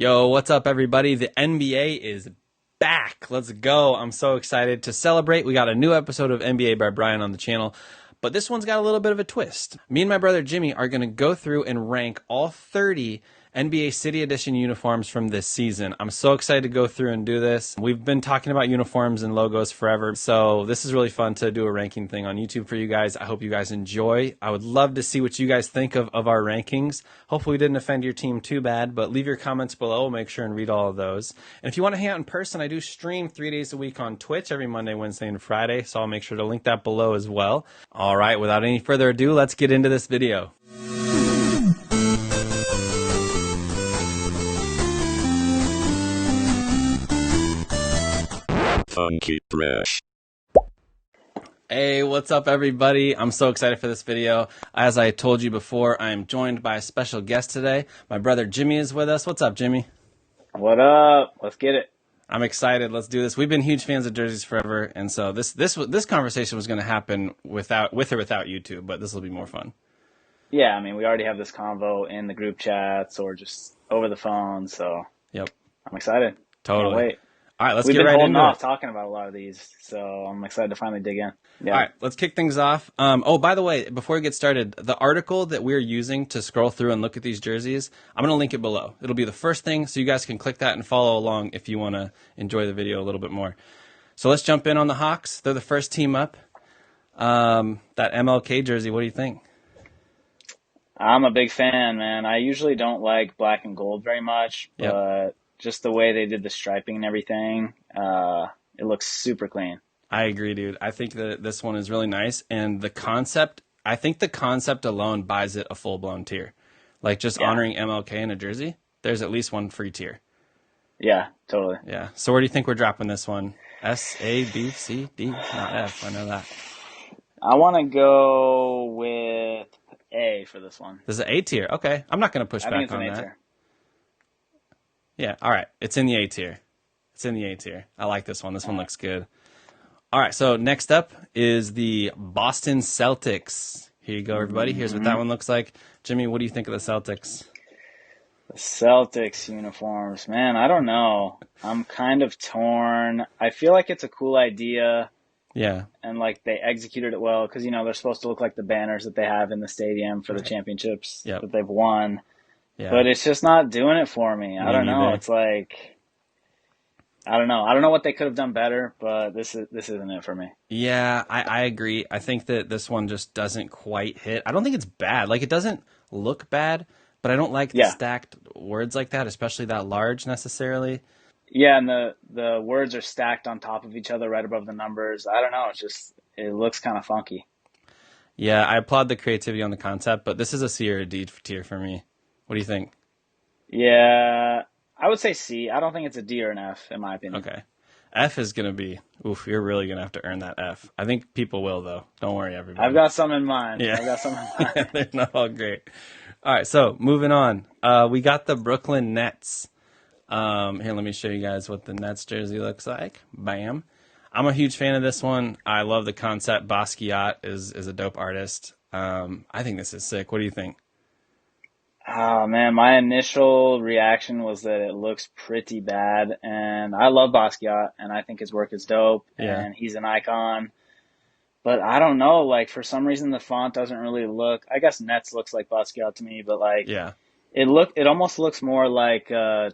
Yo, what's up, everybody? The NBA is back. Let's go. I'm so excited to celebrate. We got a new episode of NBA by Brian on the channel, but this one's got a little bit of a twist. Me and my brother Jimmy are going to go through and rank all 30 NBA City Edition uniforms from this season. I'm so excited to go through and do this. We've been talking about uniforms and logos forever, so this is really fun to do a ranking thing on YouTube for you guys. I hope you guys enjoy. I would love to see what you guys think of our rankings. Hopefully we didn't offend your team too bad, but leave your comments below. We'll make sure and read all of those. And if you want to hang out in person, I do stream 3 days a week on Twitch every Monday, Wednesday, and Friday, so I'll make sure to link that below as well. All right, without any further ado, let's get into this video. Funky Fresh. Hey, what's up, everybody? I'm so excited for this video. As I told you before, I am joined by a special guest today. My brother Jimmy is with us. What's up, Jimmy? What up? Let's get it. I'm excited. Let's do this. We've been huge fans of jerseys forever, and so this conversation was going to happen with or without YouTube, but this will be more fun. Yeah, I mean, we already have this convo in the group chats or just over the phone, so Yep. I'm excited. Totally. Can't wait. All right, let's We've get been right holding into off it. talking about a lot of these, so I'm excited to finally dig in. Yeah. All right, let's kick things off. Oh, by the way, before we get started, the article that we're using to scroll through and look at these jerseys, I'm going to link it below. It'll be the first thing, so you guys can click that and follow along if you want to enjoy the video a little bit more. So let's jump in on the Hawks. They're the first team up. That MLK jersey, what do you think? I'm a big fan, man. I usually don't like black and gold very much, Yep. but just the way they did the striping and everything, it looks super clean. I agree, dude. I think that this one is really nice, and the concept, I think the concept alone buys it a full-blown tier. Like, just honoring MLK in a jersey, there's at least one free tier. Yeah, totally. Yeah. So where do you think we're dropping this one? S, A, B, C, D? Not F. I know that. I want to go with A for this one. This is an A tier. Okay. I'm not going to push I think back it's an on A that. tier. Yeah. All right. It's in the A tier. It's in the A tier. I like this one. This one looks good. All right. So next up is the Boston Celtics. Here you go, everybody. Here's what that one looks like. Jimmy, what do you think of the Celtics? The Celtics uniforms, man, I don't know. I'm kind of torn. I feel like it's a cool idea, Yeah. and like they executed it well because, you know, they're supposed to look like the banners that they have in the stadium for the championships that they've won. Yeah. But it's just not doing it for me. I don't know. neither. It's like, I don't know. I don't know what they could have done better, but this isn't it for me. Yeah, I agree. I think that this one just doesn't quite hit. I don't think it's bad. Like, it doesn't look bad, but I don't like the stacked words like that, especially that large necessarily. Yeah, and the words are stacked on top of each other right above the numbers. I don't know. It's just, it looks kind of funky. Yeah, I applaud the creativity on the concept, but this is a C or a D tier for me. What do you think? Yeah, I would say C. I don't think it's a D or an F, in my opinion. Okay. F is going to be, oof, you're really going to have to earn that F. I think people will, though. Don't worry, everybody. I've got some in mind. Yeah. I've got some in mind. They're not all great. All right, so moving on. We got the Brooklyn Nets. Here, let me show you guys what the Nets jersey looks like. Bam. I'm a huge fan of this one. I love the concept. Basquiat is a dope artist. I think this is sick. What do you think? Oh, man, my initial reaction was that it looks pretty bad, and I love Basquiat, and I think his work is dope, and he's an icon. But I don't know, like, for some reason the font doesn't really look, I guess Nets looks like Basquiat to me, but like, it almost looks more like a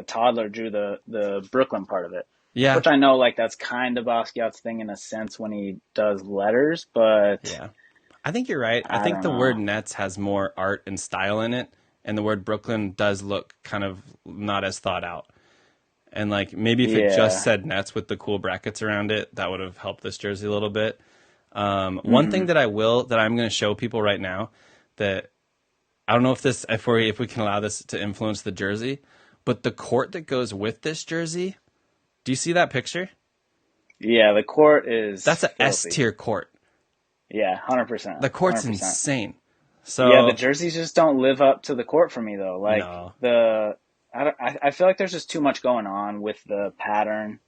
toddler drew the Brooklyn part of it. Yeah. Which I know, like, that's kind of Basquiat's thing in a sense when he does letters, but yeah. I think you're right. I think the word Nets has more art and style in it, and the word Brooklyn does look kind of not as thought out. And like, maybe if it just said Nets with the cool brackets around it, that would have helped this jersey a little bit. One thing that I'm going to show people right now, that I don't know if we can allow this to influence the jersey, but the court that goes with this jersey, do you see that picture? Yeah, the court is That's an filthy. S tier court. Yeah, 100%. The court's 100%. insane. So yeah, the jerseys just don't live up to the court for me though. Like no. I feel like there's just too much going on with the pattern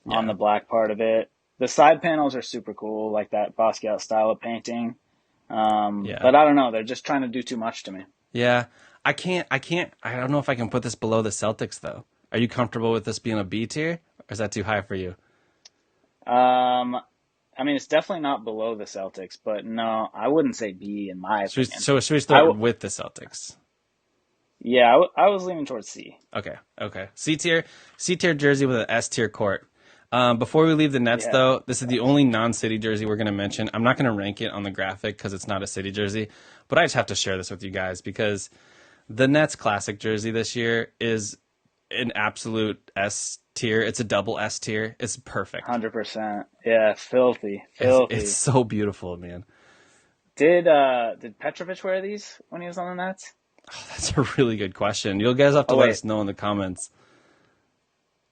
on the black part of it. The side panels are super cool, like that Basquiat style of painting. But I don't know, they're just trying to do too much to me. Yeah, I don't know if I can put this below the Celtics though. Are you comfortable with this being a B tier, or is that too high for you? I mean, it's definitely not below the Celtics, but no, I wouldn't say B in my opinion. Should we start with the Celtics? Yeah, I was leaning towards C. Okay. C tier jersey with an S tier court. Before we leave the Nets, though, this is the only non-city jersey we're going to mention. I'm not going to rank it on the graphic because it's not a city jersey, but I just have to share this with you guys because the Nets classic jersey this year is an absolute S tier. It's a double S tier. It's perfect. 100%. Yeah, filthy. It's so beautiful, man. Did Petrovic wear these when he was on the Nets? Oh, that's a really good question. You guys have to let us know in the comments.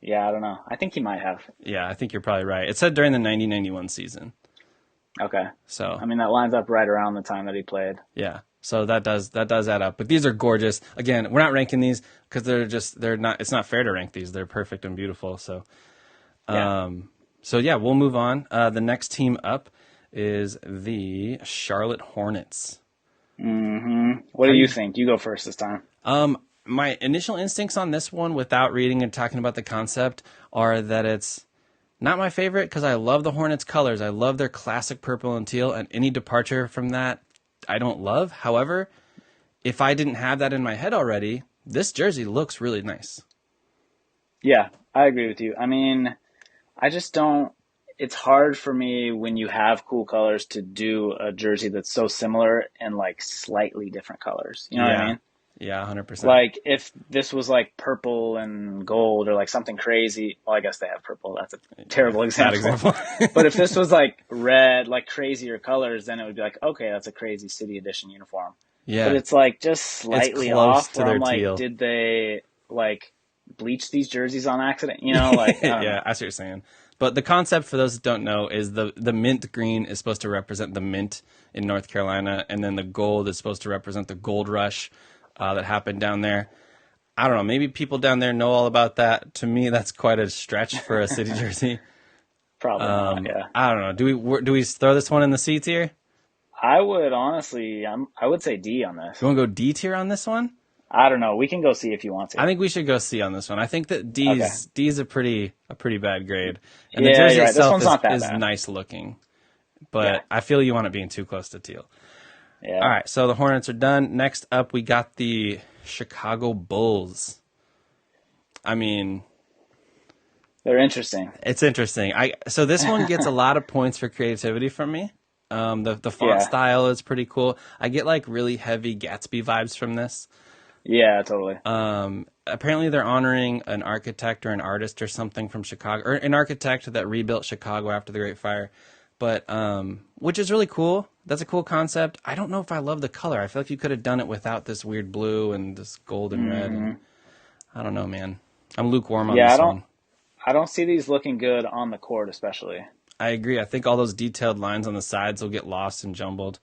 Yeah, I don't know. I think he might have. Yeah, I think you're probably right. It said during the 90-91 season. Okay. So I mean, that lines up right around the time that he played. Yeah. So that does add up. But these are gorgeous. Again, we're not ranking these because they're not. It's not fair to rank these. They're perfect and beautiful. So, we'll move on. The next team up is the Charlotte Hornets. Mm-hmm. What do you think? You go first this time. My initial instincts on this one, without reading and talking about the concept, are that it's not my favorite because I love the Hornets colors. I love their classic purple and teal, and any departure from that, I don't love. However, if I didn't have that in my head already, this jersey looks really nice. Yeah, I agree with you. I mean, I just don't. It's hard for me when you have cool colors to do a jersey that's so similar in like slightly different colors. You know what I mean? Yeah, 100%. Like if this was like purple and gold or like something crazy. Well, I guess they have purple. That's a terrible example. But if this was like red, like crazier colors, then it would be like, okay, that's a crazy City Edition uniform. Yeah. But it's like just slightly off. Where I'm like, teal. Did they like bleach these jerseys on accident? You know, like yeah, I see what you're saying. But the concept, for those that don't know, is the mint green is supposed to represent the mint in North Carolina, and then the gold is supposed to represent the gold rush that happened down there. I don't know. Maybe people down there know all about that. To me, that's quite a stretch for a city jersey. Probably not, yeah. I don't know. Do we throw this one in the C tier? I would honestly, I would say D on this. You want to go D tier on this one? I don't know. We can go C if you want to. I think we should go C on this one. I think that D's a pretty bad grade. And the jersey itself is nice looking. But I feel you want it being too close to teal. Yeah. All right, so the Hornets are done. Next up, we got the Chicago Bulls. I mean, they're interesting. It's interesting. So this one gets a lot of points for creativity from me. The font style is pretty cool. I get like really heavy Gatsby vibes from this. Yeah, totally. Apparently they're honoring an architect or an artist or something from Chicago, or an architect that rebuilt Chicago after the Great Fire. But which is really cool. That's a cool concept. I don't know if I love the color. I feel like you could have done it without this weird blue and this gold and red. And I don't know, man. I'm lukewarm on this one. I don't see these looking good on the court, especially. I agree. I think all those detailed lines on the sides will get lost and jumbled.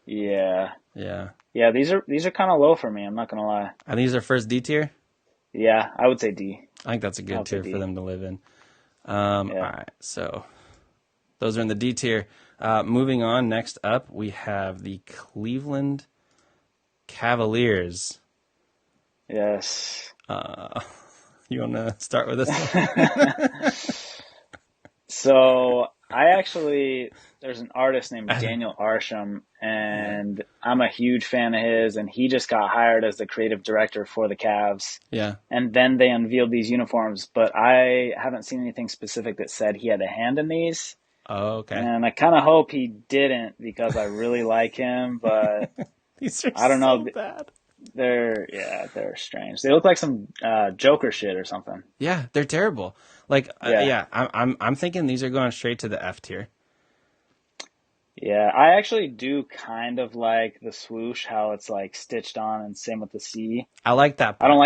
Yeah. Yeah. Yeah, these are kind of low for me. I'm not gonna lie. Are these our first D tier? Yeah, I would say D. I think that's a good tier for them to live in. All right, so those are in the D tier. Moving on, next up, we have the Cleveland Cavaliers. Yes. You want to start with this? So there's an artist named Daniel Arsham, and I'm a huge fan of his, and he just got hired as the creative director for the Cavs. Yeah. And then they unveiled these uniforms, but I haven't seen anything specific that said he had a hand in these. Oh, okay. And I kind of hope he didn't because I really like him, but these are I don't know. So bad. They're strange. They look like some Joker shit or something. Yeah, they're terrible. Like, I'm thinking these are going straight to the F tier. Yeah, I actually do kind of like the swoosh, how it's like stitched on, and same with the C. I like that part. I don't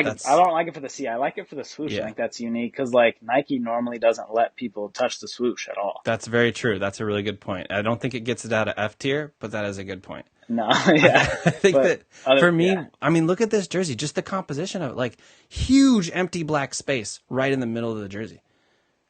like it for the C. I like it for the swoosh. Yeah. I think that's unique because like Nike normally doesn't let people touch the swoosh at all. That's very true. That's a really good point. I don't think it gets it out of F tier, but that is a good point. No, yeah. I think for me, I mean, look at this jersey. Just the composition of it, like huge empty black space right in the middle of the jersey.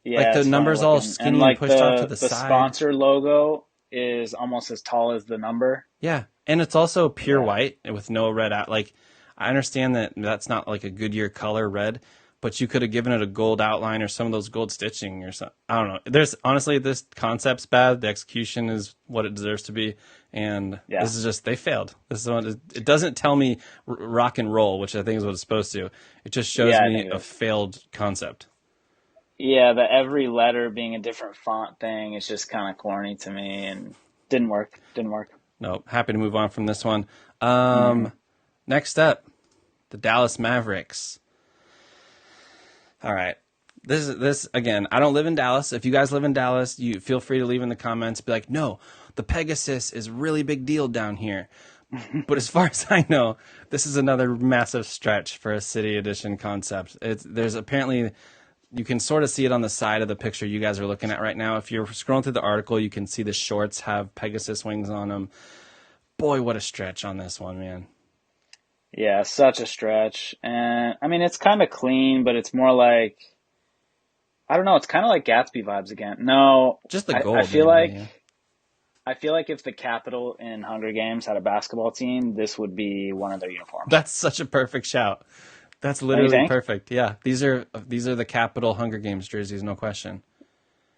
Yeah, like the numbers all skinny and pushed off to the side. The sponsor logo is almost as tall as the number. Yeah, and it's also pure white with no red out. Like, I understand that that's not like a Goodyear color red, but you could have given it a gold outline or some of those gold stitching or something. I don't know. There's honestly, this concept's bad. The execution is what it deserves to be. And this is just, they failed. This is one, it doesn't tell me rock and roll, which I think is what it's supposed to. It just shows me a failed concept. Yeah, the every letter being a different font thing is just kind of corny to me, and didn't work. Nope. Happy to move on from this one. Next up, the Dallas Mavericks. All right. This again, I don't live in Dallas. If you guys live in Dallas, you feel free to leave in the comments. Be like, no, the Pegasus is a really big deal down here. But as far as I know, this is another massive stretch for a City Edition concept. There's apparently, you can sort of see it on the side of the picture you guys are looking at right now. If you're scrolling through the article, you can see the shorts have Pegasus wings on them. Boy, what a stretch on this one, man. Yeah, such a stretch. And I mean, it's kind of clean, but it's more like, I don't know, it's kind of like Gatsby vibes again. No, just the gold. I feel like if the Capitol in Hunger Games had a basketball team, this would be one of their uniforms. That's such a perfect shout. That's literally perfect. Yeah, these are the Capitol Hunger Games jerseys, no question.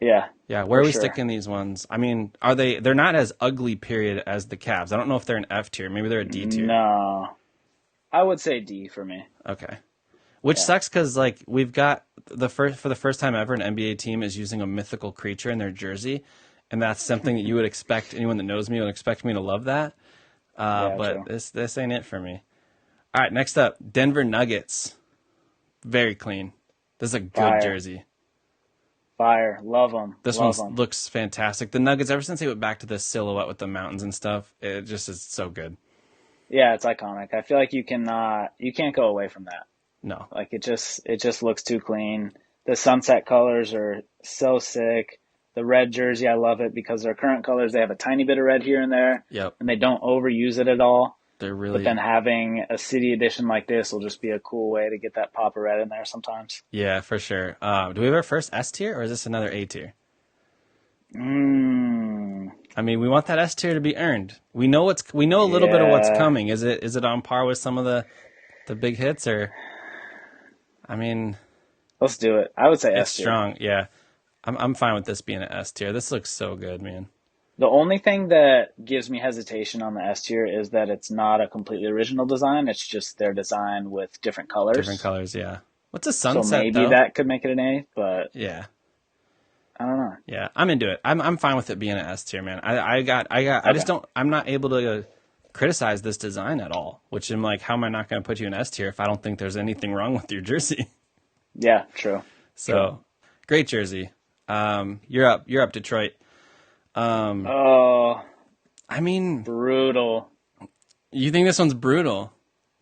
Yeah. Yeah, where are we sticking these ones? I mean, they're not as ugly, period, as the Cavs. I don't know if they're an F tier. Maybe they're a D tier. No. I would say D for me. Okay. Which sucks because, like, we've got for the first time ever, an NBA team is using a mythical creature in their jersey. And that's something that you would expect, anyone that knows me would expect me to love that. But this ain't it for me. All right, next up, Denver Nuggets. Very clean. This is a good jersey. Fire. Love them. This one looks fantastic. The Nuggets, ever since they went back to the silhouette with the mountains and stuff, it just is so good. Yeah, it's iconic. I feel like you can't go away from that. No. Like it just looks too clean. The sunset colors are so sick. The red jersey, I love it because their current colors, they have a tiny bit of red here and there. Yep. And they don't overuse it at all. They're really. But then having a city edition like this will just be a cool way to get that pop of red in there sometimes. Yeah, for sure. Do we have our first S tier or is this another A tier? I mean, we want that S tier to be earned. We know a little bit of what's coming. Is it on par with some of the big hits or? I mean, let's do it. I would say S tier. It's strong. Yeah. I'm fine with this being an S tier. This looks so good, man. The only thing that gives me hesitation on the S tier is that it's not a completely original design. It's just their design with different colors. Different colors, yeah. What's a sunset? So maybe that could make it an A, but yeah, I don't know. Yeah, I'm into it. I'm fine with it being an S tier, man. I'm not able to criticize this design at all. Which I'm like, how am I not going to put you in S tier if I don't think there's anything wrong with your jersey? Yeah, true. So great jersey. You're up, Detroit. I mean, brutal. You think this one's brutal?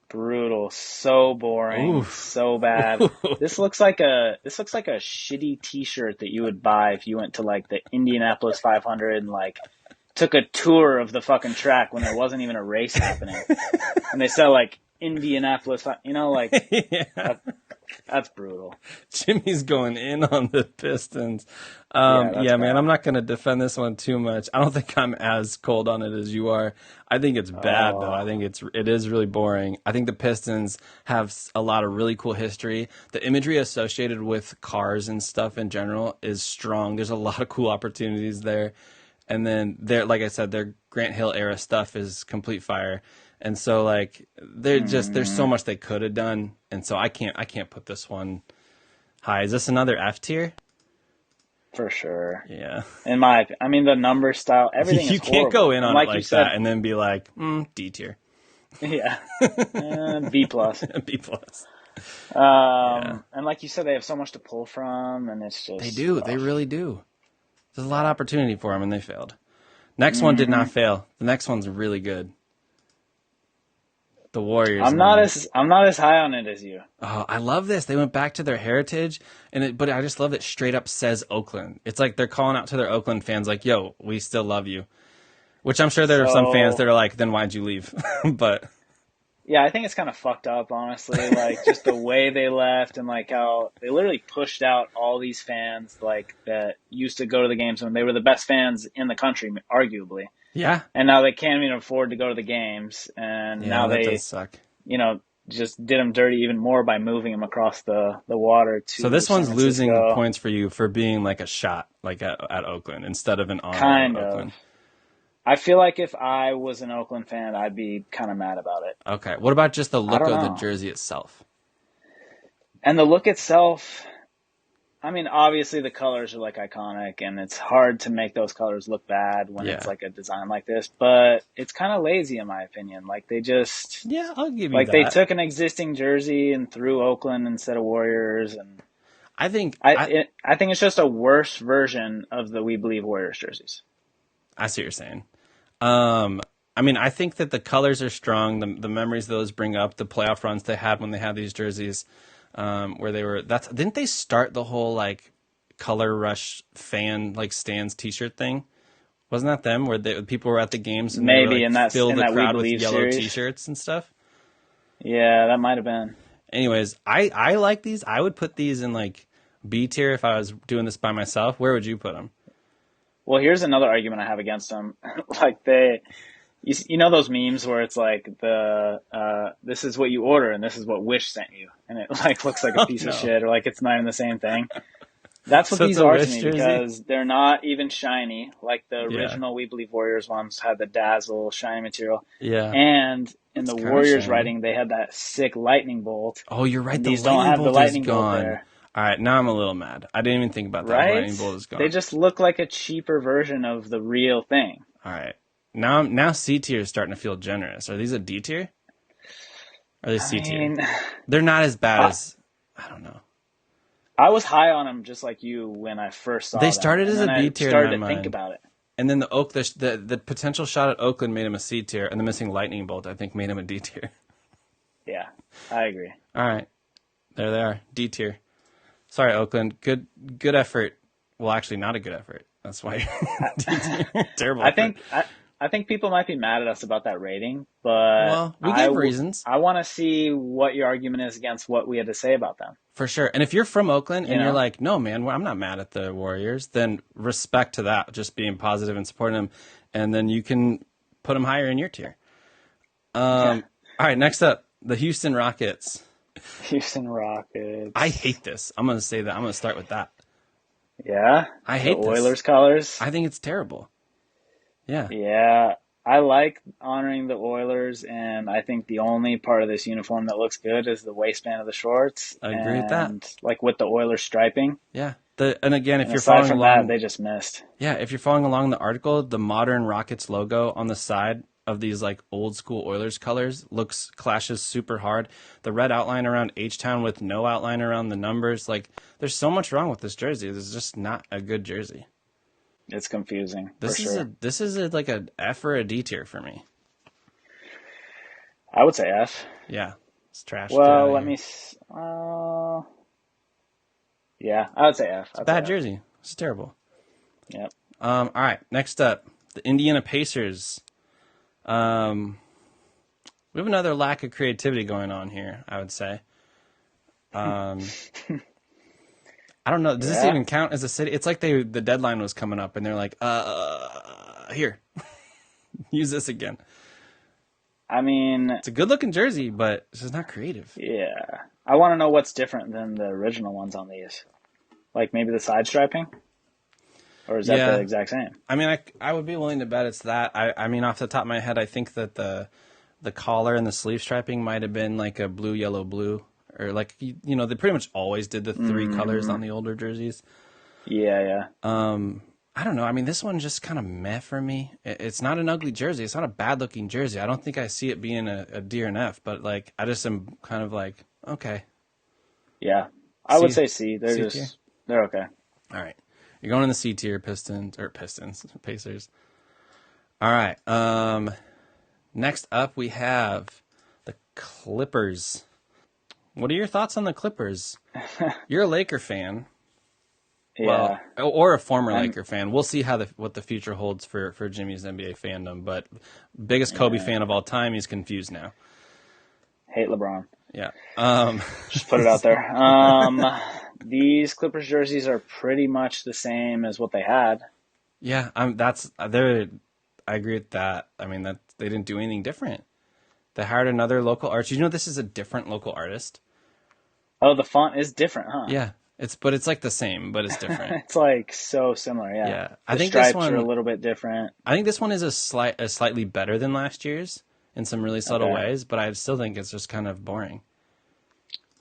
Brutal. So boring. Oof. So bad. This looks like a shitty T-shirt that you would buy if you went to like the Indianapolis 500 and like took a tour of the fucking track when there wasn't even a race happening, and they sell like Indianapolis, like that's brutal. Jimmy's going in on the Pistons. Man, I'm not going to defend this one too much. I don't think I'm as cold on it as you are. I think it's bad, though. I think it is really boring. I think the Pistons have a lot of really cool history. The imagery associated with cars and stuff in general is strong. There's a lot of cool opportunities there. And then, like I said, their Grant Hill era stuff is complete fire. And so, like, there's so much they could have done, and so I can't put this one high. Is this another F tier? For sure. Yeah. I mean, the number style, everything is horrible. You can't go in on it like that and then be like, D tier. Yeah. B plus. B plus. And like you said, they have so much to pull from, and it's just... They do. Rough. They really do. There's a lot of opportunity for them, and they failed. Next one did not fail. The next one's really good. The Warriors. I'm not as high on it as you. Oh, I love this. They went back to their heritage, but I just love that straight up says Oakland. It's like they're calling out to their Oakland fans, like, "Yo, we still love you." Which I'm sure there are some fans that are like, "Then why'd you leave?" But yeah, I think it's kind of fucked up, honestly. Like just the way they left, and like how they literally pushed out all these fans, like that used to go to the games when they were the best fans in the country, arguably. Yeah. And now they can't even afford to go to the games. And now that does suck. just did them dirty even more by moving them across the water to So this San one's losing Francisco. points for you for being like a shot, like at Oakland instead of an honor Kind of of. Oakland. I feel like if I was an Oakland fan, I'd be kind of mad about it. Okay. What about just the I look don't of the know. jersey itself? And the look itself, I mean, obviously the colors are like iconic, and it's hard to make those colors look bad when it's Yeah. like a design like this, but it's kind of lazy in my opinion. Like they just, Yeah, I'll give you like they that. took an existing jersey and threw Oakland instead of Warriors, and I think I think it's just a worse version of the We Believe Warriors jerseys. I see what you're saying. I mean, I think that the colors are strong. The memories those bring up, the playoff runs they had when they had these jerseys, where they were. Didn't they start the whole like color rush fan like stands T-shirt thing? Wasn't that them where people were at the games and Maybe they would in like that fill in the that We crowd with Believe yellow series. T-shirts and stuff? Yeah, that might have been. Anyways, I like these. I would put these in like B tier if I was doing this by myself. Where would you put them? Well, here's another argument I have against them. Like you know those memes where it's like this is what you order and this is what Wish sent you, and it like looks like a piece of shit or like it's not even the same thing. That's what So these it's a are to Wish me jersey? because they're not even shiny. Like the Yeah. original We Believe Warriors ones had the dazzle shiny material, Yeah. and in It's the kinda Warriors shiny. writing they had that sick lightning bolt. Oh, you're right. And The these don't lightning have the bolt lightning is bolt gone. there. All right, now I'm a little mad. I didn't even think about that. The Right? lightning bolt is gone. They just look like a cheaper version of the real thing. All right. Now C tier is starting to feel generous. Are these a D tier? Or are they C I tier? mean, They're not as bad as I don't know. I was high on them just like you when I first saw them. They started as and a then B I tier in started my to think mind. about it. And then the potential shot at Oakland made him a C tier, and the missing lightning bolt I think made him a D tier. Yeah, I agree. All right, there they are, D tier. Sorry, Oakland. Good effort. Well, actually, not a good effort. That's why you're D tier. Terrible. effort. I think people might be mad at us about that rating, but Well, we gave reasons. I want to see what your argument is against what we had to say about them. For sure. And if you're from Oakland and You you're know? like, no, man, I'm not mad at the Warriors, then respect to that, just being positive and supporting them. And then you can put them higher in your tier. All right, next up, the Houston Rockets. Houston Rockets. I hate this. I'm going to say that. I'm going to start with that. Yeah? I hate the this. Oilers colors. I think it's terrible. Yeah. Yeah, I like honoring the Oilers, and I think the only part of this uniform that looks good is the waistband of the shorts. I agree with that. And like with the Oilers striping. Yeah. And again, if And you're aside following from along, that, they just missed. yeah, if you're following along the article, the modern Rockets logo on the side of these like old school Oilers colors clashes super hard. The red outline around H-Town with no outline around the numbers. Like, there's so much wrong with this jersey. This is just not a good jersey. It's confusing. This for is sure. this is like a F or a D tier for me. I would say F. Yeah, it's trash. Well, let me. Yeah, I would say F. It's a bad jersey. It's terrible. Yep. All right, next up, the Indiana Pacers. We have another lack of creativity going on here, I would say. I don't know. Does this even count as a city? It's like the deadline was coming up, and they're like, here, use this again. I mean, It's a good-looking jersey, but it's just not creative. yeah. I want to know what's different than the original ones on these. Like maybe the side striping? Or is that Yeah. the exact same? I mean, I would be willing to bet it's that. I mean, off the top of my head, I think that the collar and the sleeve striping might have been like a blue, yellow, blue. Or like, you know, they pretty much always did the three colors on the older jerseys. Yeah. I don't know. I mean, this one's just kind of meh for me. It's not an ugly jersey. It's not a bad-looking jersey. I don't think I see it being a D or an F, but like, I just am kind of like, okay. Yeah. I would C- say C. They're C just, tier? they're okay. All right. You're going in the C tier, Pacers. All right. Next up, we have the Clippers. What are your thoughts on the Clippers? You're a Laker fan. Yeah. Well, or a former Laker fan. We'll see what the future holds for Jimmy's NBA fandom. But biggest Kobe fan of all time. He's confused now. Hate LeBron. Yeah. Just put it out there. These Clippers jerseys are pretty much the same as what they had. Yeah. I agree with that. I mean, that they didn't do anything different. They hired another local artist. You know, this is a different local artist. Oh, the font is different, huh? Yeah, it's like the same, but it's different. It's like so similar, yeah. Yeah, The I think stripes this one are a little bit different. I think this one is slightly better than last year's in some really subtle ways, but I still think it's just kind of boring.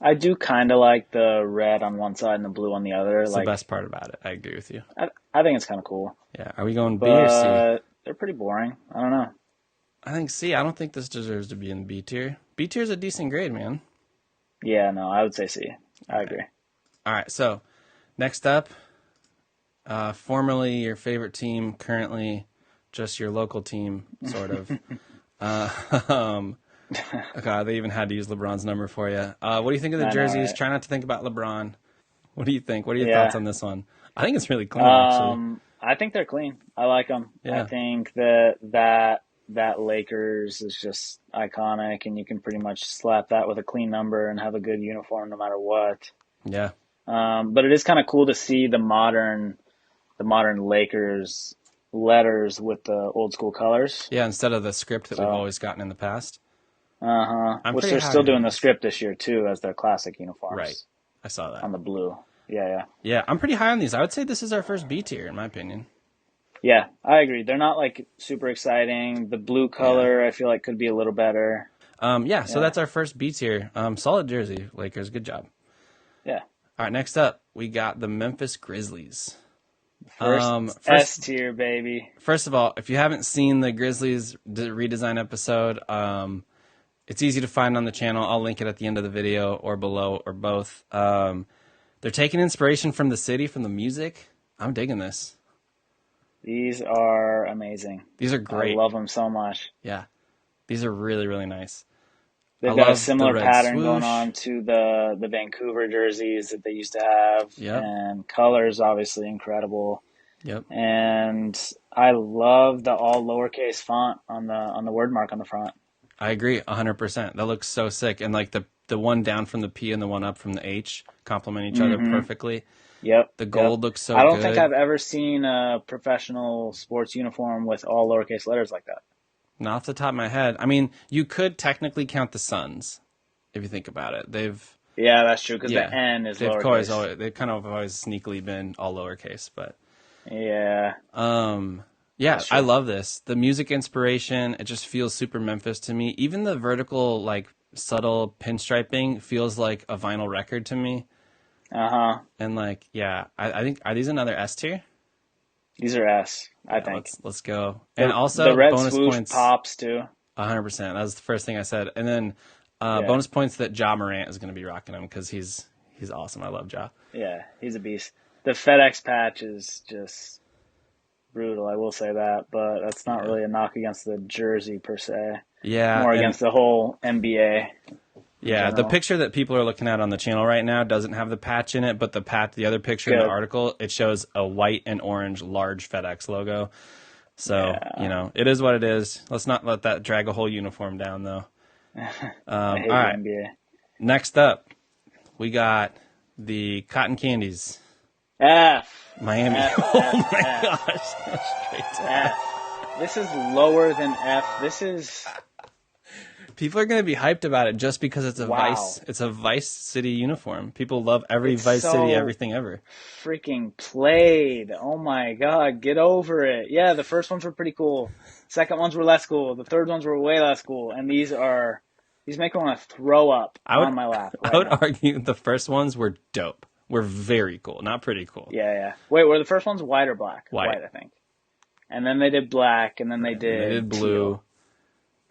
I do kind of like the red on one side and the blue on the other. It's like the best part about it. I agree with you. I think it's kind of cool. Yeah, are we going B or C? But they're pretty boring. I don't know. I think C. I don't think this deserves to be in B tier. B tier is a decent grade, man. Yeah, no, I would say C. I agree. All right, so next up, formerly your favorite team, currently just your local team, sort of. God, they even had to use LeBron's number for you. What do you think of the jerseys? Right? Try not to think about LeBron. What do you think? What are your thoughts on this one? I think it's really clean, actually. I think they're clean. I like them. Yeah. I think that Lakers is just iconic, and you can pretty much slap that with a clean number and have a good uniform no matter what. Yeah. But it is kind of cool to see the modern Lakers letters with the old school colors. Yeah, instead of the script that we've always gotten in the past. Which they're still doing the script this year too, as their classic uniforms. Right. I saw that. On the blue. Yeah. Yeah, I'm pretty high on these. I would say this is our first B tier, in my opinion. Yeah, I agree. They're not like super exciting. The blue color, I feel like, could be a little better. So that's our first B tier. Solid jersey, Lakers. Good job. Yeah. All right, next up, we got the Memphis Grizzlies. First S tier, baby. First of all, if you haven't seen the Grizzlies redesign episode, it's easy to find on the channel. I'll link it at the end of the video or below or both. They're taking inspiration from the city, from the music. I'm digging this. These are amazing. These are great. I love them so much. Yeah. These are really, really nice. They've got a similar pattern going on to the Vancouver jerseys that they used to have. Yep. And colors, obviously, incredible. Yep. And I love the all lowercase font on the word mark on the front. I agree 100%. That looks so sick. And like the one down from the P and the one up from the H complement each other perfectly. Yep. The gold looks so good. I don't think I've ever seen a professional sports uniform with all lowercase letters like that. Not off the top of my head. I mean, you could technically count the Suns if you think about it. Yeah, that's true, because the N is lowercase. They've kind of always sneakily been all lowercase, but yeah. Yeah, I love this. The music inspiration, it just feels super Memphis to me. Even the vertical, like, subtle pinstriping feels like a vinyl record to me. And, like, yeah, I think, are these another S tier? These are S, I think. Let's go. And also, the red bonus swoosh points. pops, too. 100%. That was the first thing I said. And then bonus points that Ja Morant is going to be rocking them because he's awesome. I love Ja. Yeah, he's a beast. The FedEx patch is just brutal, I will say that, but that's not really a knock against the jersey per se. Yeah. More against the whole NBA. Yeah, the picture that people are looking at on the channel right now doesn't have the patch in it, but the other picture in the article, it shows a white and orange large FedEx logo. So, it is what it is. Let's not let that drag a whole uniform down, though. I hate all right. the NBA. Next up, we got the Cotton Candies. F. Miami. F, oh, my F. gosh. Straight to F. This is lower than F. This is... People are going to be hyped about it just because it's a Wow. Vice City uniform. People love every Vice City, everything ever. Freaking played. Oh my God, get over it. Yeah, the first ones were pretty cool. Second ones were less cool. The third ones were way less cool. And these make me want to throw up on my lap. I would argue the first ones were dope. Were very cool, not pretty cool. Yeah. Wait, were the first ones white or black? White, I think. And then they did black, and then they did blue. teal.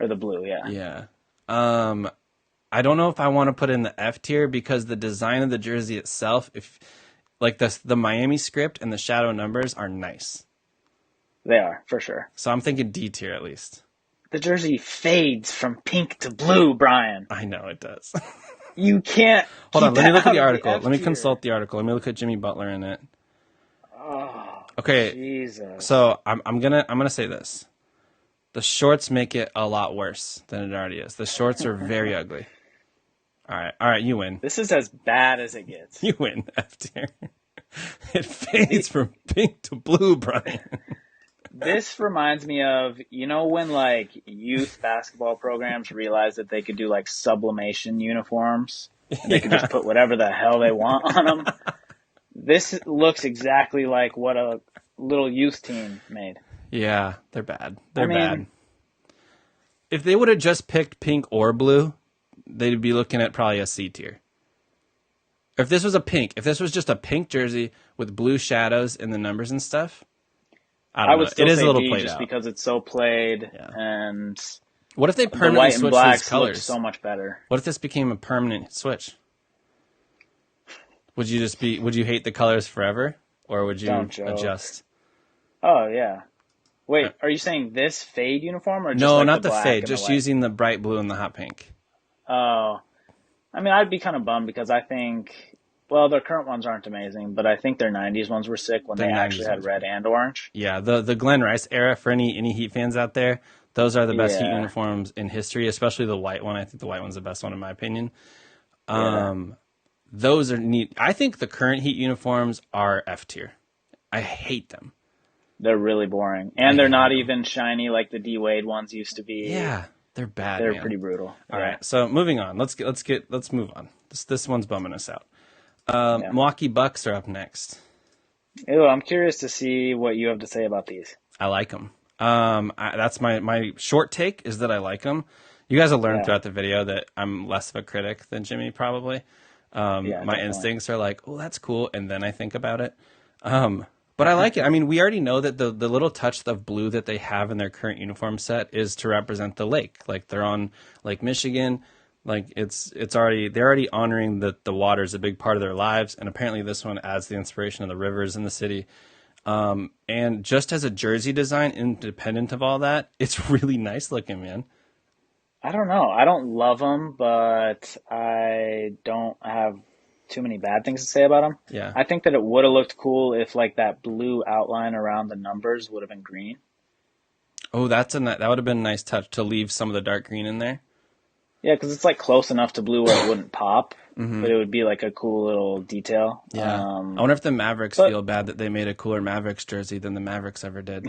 Or the blue, yeah. Yeah. I don't know if I want to put in the F tier because the design of the jersey itself, the Miami script and the shadow numbers are nice. They are, for sure. So I'm thinking D tier at least. The jersey fades from pink to blue, Brian. I know it does. You can't. Hold on, let me look at the article. article. Let me consult the article. Let me look at Jimmy Butler in it. Oh, okay. Jesus. So I'm gonna say this. The shorts make it a lot worse than it already is. The shorts are very ugly. All right, you win. This is as bad as it gets. You win, F tier. It fades from pink to blue, Brian. This reminds me of, when like youth basketball programs realized that they could do like sublimation uniforms and they could just put whatever the hell they want on them. This looks exactly like what a little youth team made. Yeah, they're bad. They're bad. If they would have just picked pink or blue, they'd be looking at probably a C tier. If this was just a pink jersey with blue shadows in the numbers and stuff, I would still say a little played just out because it's so played, and what if they the permanently white and switched black these colors? so much better. What if this became a permanent switch? Would you hate the colors forever, or would you adjust? Oh yeah. Wait, are you saying this fade uniform or just no, like not the fade, just using the bright blue and the hot pink? Oh, I mean, I'd be kind of bummed because I think, well, their current ones aren't amazing, but I think their '90s ones were sick when they actually had red and orange. Yeah, the Glenn Rice era, for any Heat fans out there, those are the best Heat uniforms in history, especially the white one. I think the white one's the best one in my opinion. Those are neat. I think the current Heat uniforms are F tier. I hate them. They're really boring, and they're not even shiny like the D Wade ones used to be. Yeah, they're bad. They're pretty brutal. All right, so moving on. Let's move on. This one's bumming us out. Milwaukee Bucks are up next. Ew, I'm curious to see what you have to say about these. I like them. That's my short take is that I like them. You guys will learn throughout the video that I'm less of a critic than Jimmy probably. My definitely. instincts are like, oh, that's cool, and then I think about it. But I like it. I mean, we already know that the little touch of blue that they have in their current uniform set is to represent the lake. Like they're on Lake Michigan. Like they're already honoring that the water is a big part of their lives, and apparently this one adds the inspiration of the rivers in the city. And just as a jersey design, independent of all that, it's really nice looking, man. I don't know. I don't love them, but I don't have too many bad things to say about them. Yeah. I think that it would have looked cool if like that blue outline around the numbers would have been green. Oh, that would have been a nice touch to leave some of the dark green in there. Yeah, because it's like close enough to blue where it wouldn't pop, but it would be like a cool little detail. Yeah. I wonder if the Mavericks feel bad that they made a cooler Mavericks jersey than the Mavericks ever did.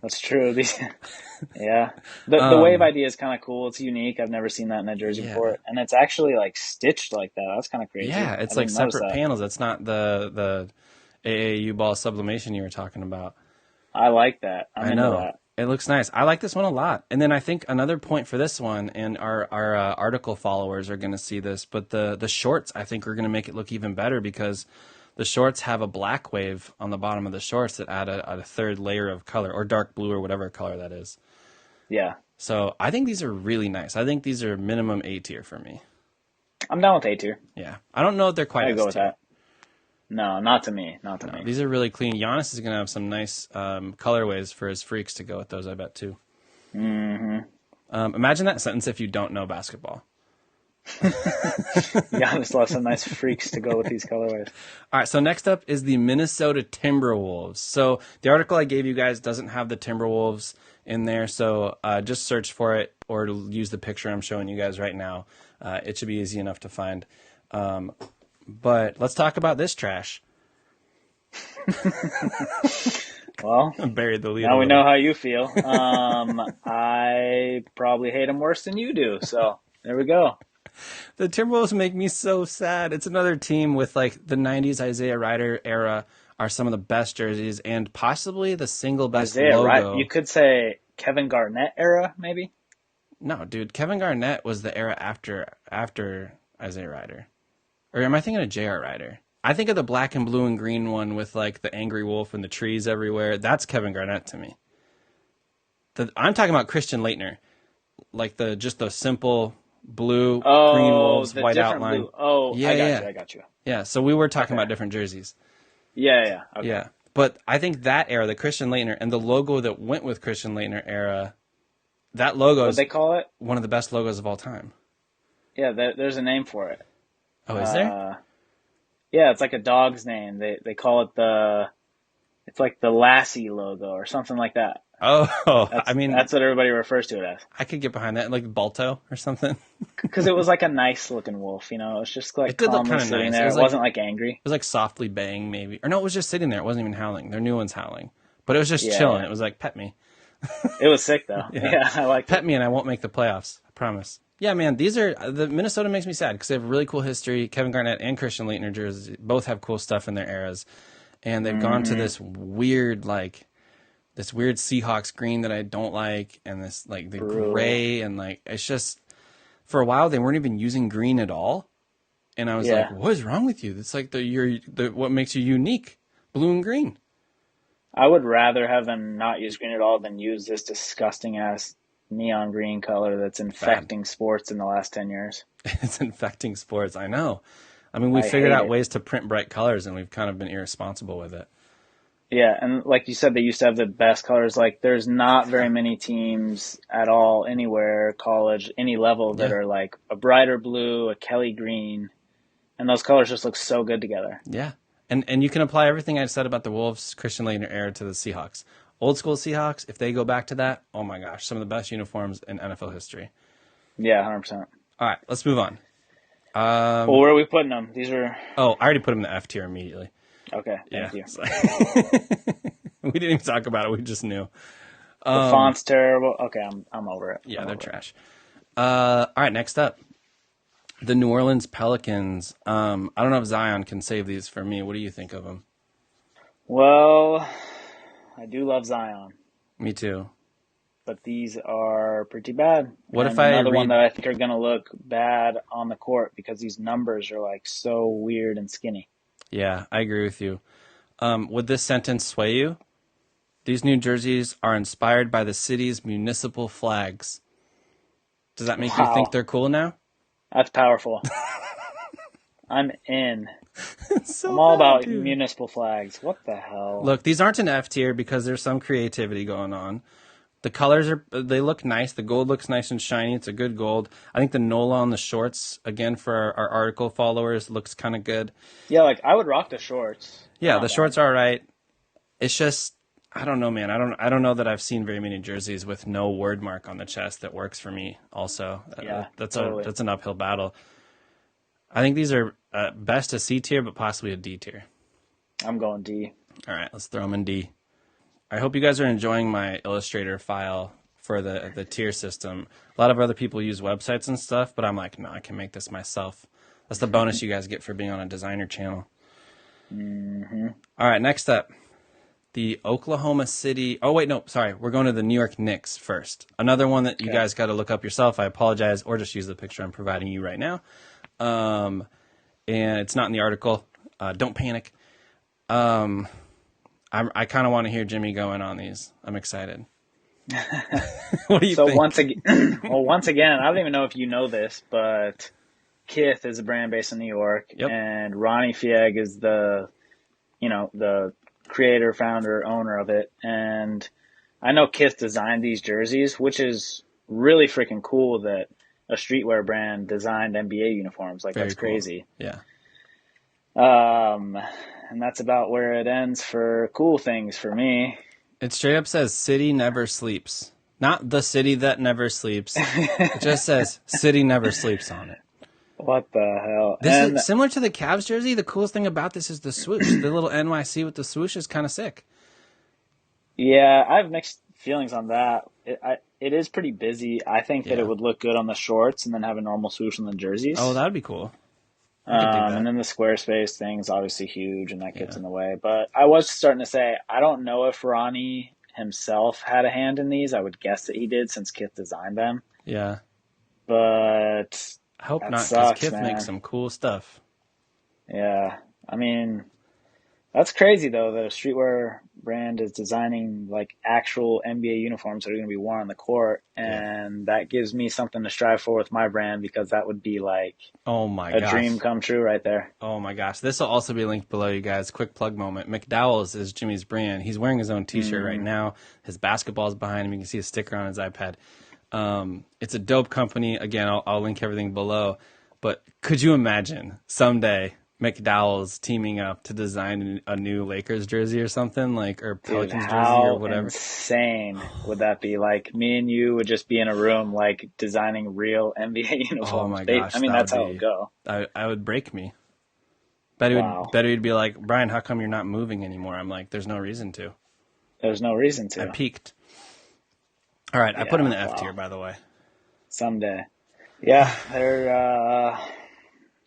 That's true. Yeah. The wave idea is kind of cool. It's unique. I've never seen that in a jersey before. And it's actually like stitched like that. That's kind of crazy. Yeah, it's like separate panels. It's not the AAU ball sublimation you were talking about. I like that. I know. That. It looks nice. I like this one a lot. And then I think another point for this one, and our article followers are going to see this, but the shorts I think are going to make it look even better because the shorts have a black wave on the bottom of the shorts that add a third layer of color, or dark blue or whatever color that is. Yeah. So I think these are really nice. I think these are minimum A tier for me. I'm down with A tier. Yeah. I don't know if they're quite S tier. Go with that. No, not to me. Not to me. These are really clean. Giannis is going to have some nice colorways for his freaks to go with those, I bet, too. Mm-hmm. Imagine that sentence if you don't know basketball. Giannis loves some nice freaks to go with these colorways. All right, so next up is the Minnesota Timberwolves. So the article I gave you guys doesn't have the Timberwolves in there, so just search for it or use the picture I'm showing you guys right now. It should be easy enough to find. But let's talk about this trash. Well, I buried the lead. Now we know how you feel. I probably hate them worse than you do. So there we go. The Timberwolves make me so sad. It's another team with like the 90s Isaiah Ryder era are some of the best jerseys and possibly the single best Isaiah logo. Ryder. You could say Kevin Garnett era, maybe? No, dude. Kevin Garnett was the era after Isaiah Ryder. Or am I thinking of J.R. Ryder? I think of the black and blue and green one with like the angry wolf and the trees everywhere. That's Kevin Garnett to me. I'm talking about Christian Laettner. Like the simple blue, green wolves, white outline. Blue. Oh, yeah, I got you. Yeah, so we were talking about different jerseys. Yeah. Okay. Yeah, but I think that era, the Christian Laettner, and the logo that went with Christian Laettner era, that logo is they call it? One of the best logos of all time. Yeah, there's a name for it. Oh, is there? Yeah, it's like a dog's name. They call it it's like the Lassie logo or something like that. Oh, that's what everybody refers to it as. I could get behind that, like Balto or something. Because it was like a nice looking wolf, you know. It was just like calmly sitting nice. there. It wasn't like angry. It was like softly baying, maybe, or no, it was just sitting there. It wasn't even howling. Their new one's howling, But it was just Yeah, chilling. yeah. It was like, pet me. It was sick though. Yeah, I liked Pet it. me and I won't make the playoffs. I promise. Yeah, man, the Minnesota makes me sad because they have really cool history. Kevin Garnett and Christian Laettner jerseys both have cool stuff in their eras. And they've gone to this weird Seahawks green that I don't like, and this like the gray, and like it's just, for a while they weren't even using green at all. And I was like, what is wrong with you? It's like what makes you unique, blue and green. I would rather have them not use green at all than use this disgusting ass neon green color that's infecting sports in the last 10 years. It's infecting sports. I know. I mean, we figured out ways to print bright colors, and we've kind of been irresponsible with it. Yeah, and like you said, they used to have the best colors. Like, there's not very many teams at all, anywhere, college, any level, that are like a brighter blue, a Kelly green, and those colors just look so good together. Yeah, and you can apply everything I said about the Wolves, Christian Laettner era to the Seahawks. Old school Seahawks, if they go back to that, oh my gosh, some of the best uniforms in NFL history. Yeah, 100%. All right, let's move on. Well, where are we putting them? These are... Oh, I already put them in the F tier immediately. Okay, thank you. We didn't even talk about it. We just knew. The font's terrible. Okay, I'm over it. Yeah, they're trash. All right, next up. The New Orleans Pelicans. I don't know if Zion can save these for me. What do you think of them? Well, I do love Zion. Me too. But these are pretty bad. What and if I another one that I think are going to look bad on the court because these numbers are like so weird and skinny. Yeah, I agree with you. Would this sentence sway you? These new jerseys are inspired by the city's municipal flags. Does that make you think they're cool now? That's powerful. I'm in. So I'm all about municipal flags. What the hell? Look, these aren't an F tier because there's some creativity going on. The colors they look nice. The gold looks nice and shiny. It's a good gold. I think the NOLA on the shorts, again, for our article followers, looks kind of good. Yeah, like I would rock the shorts. Yeah, the shorts are all right. It's just, I don't know, man. I don't know that I've seen very many jerseys with no word mark on the chest that works for me. Also, yeah, that's an uphill battle. I think these are best a C tier, but possibly a D tier. I'm going D. All right, let's throw them in D. I hope you guys are enjoying my Illustrator file for the tier system. A lot of other people use websites and stuff, but I'm like, no, I can make this myself. That's the bonus you guys get for being on a designer channel. Mm-hmm. All right, next up, the Oklahoma City. Oh, wait, no, sorry. We're going to the New York Knicks first. Another one that you guys got to look up yourself. I apologize, or just use the picture I'm providing you right now. And it's not in the article. Don't panic. I kind of want to hear Jimmy going on these. I'm excited. What do you think? Once again, I don't even know if you know this, but Kith is a brand based in New York, and Ronnie Fieg is the creator, founder, owner of it. And I know Kith designed these jerseys, which is really freaking cool that a streetwear brand designed NBA uniforms. Like, that's crazy. Yeah. And that's about where it ends for cool things for me. It straight up says city never sleeps. Not the city that never sleeps. It just says city never sleeps on it. What the hell? This is similar to the Cavs jersey. The coolest thing about this is the swoosh. The little NYC with the swoosh is kind of sick. Yeah, I have mixed feelings on that. It is pretty busy. I think that it would look good on the shorts and then have a normal swoosh on the jerseys. Oh, that would be cool. And then the Squarespace thing's obviously huge, and that gets in the way. But I was starting to say, I don't know if Ronnie himself had a hand in these. I would guess that he did, since Kith designed them. Yeah. But I hope not, because Kith makes some cool stuff. Yeah. I mean, that's crazy, though, that a streetwear brand is designing like actual NBA uniforms that are going to be worn on the court. And that gives me something to strive for with my brand, because that would be like a dream come true right there. Oh my gosh. This will also be linked below, you guys. Quick plug moment. McDowells is Jimmy's brand. He's wearing his own t-shirt right now. His basketball's behind him. You can see a sticker on his iPad. It's a dope company. Again, I'll link everything below. But could you imagine someday McDowell's teaming up to design a new Lakers jersey or something, like, or Pelicans jersey or whatever? How insane would that be? Like, me and you would just be in a room, like, designing real NBA uniforms. Oh my gosh! That's how it would go. I would break me. Bet he'd be like, Brian, how come you're not moving anymore? I'm like, there's no reason to. There's no reason I to. peaked. All right, I put them in the F wow. tier, by the way. Someday. Yeah, they're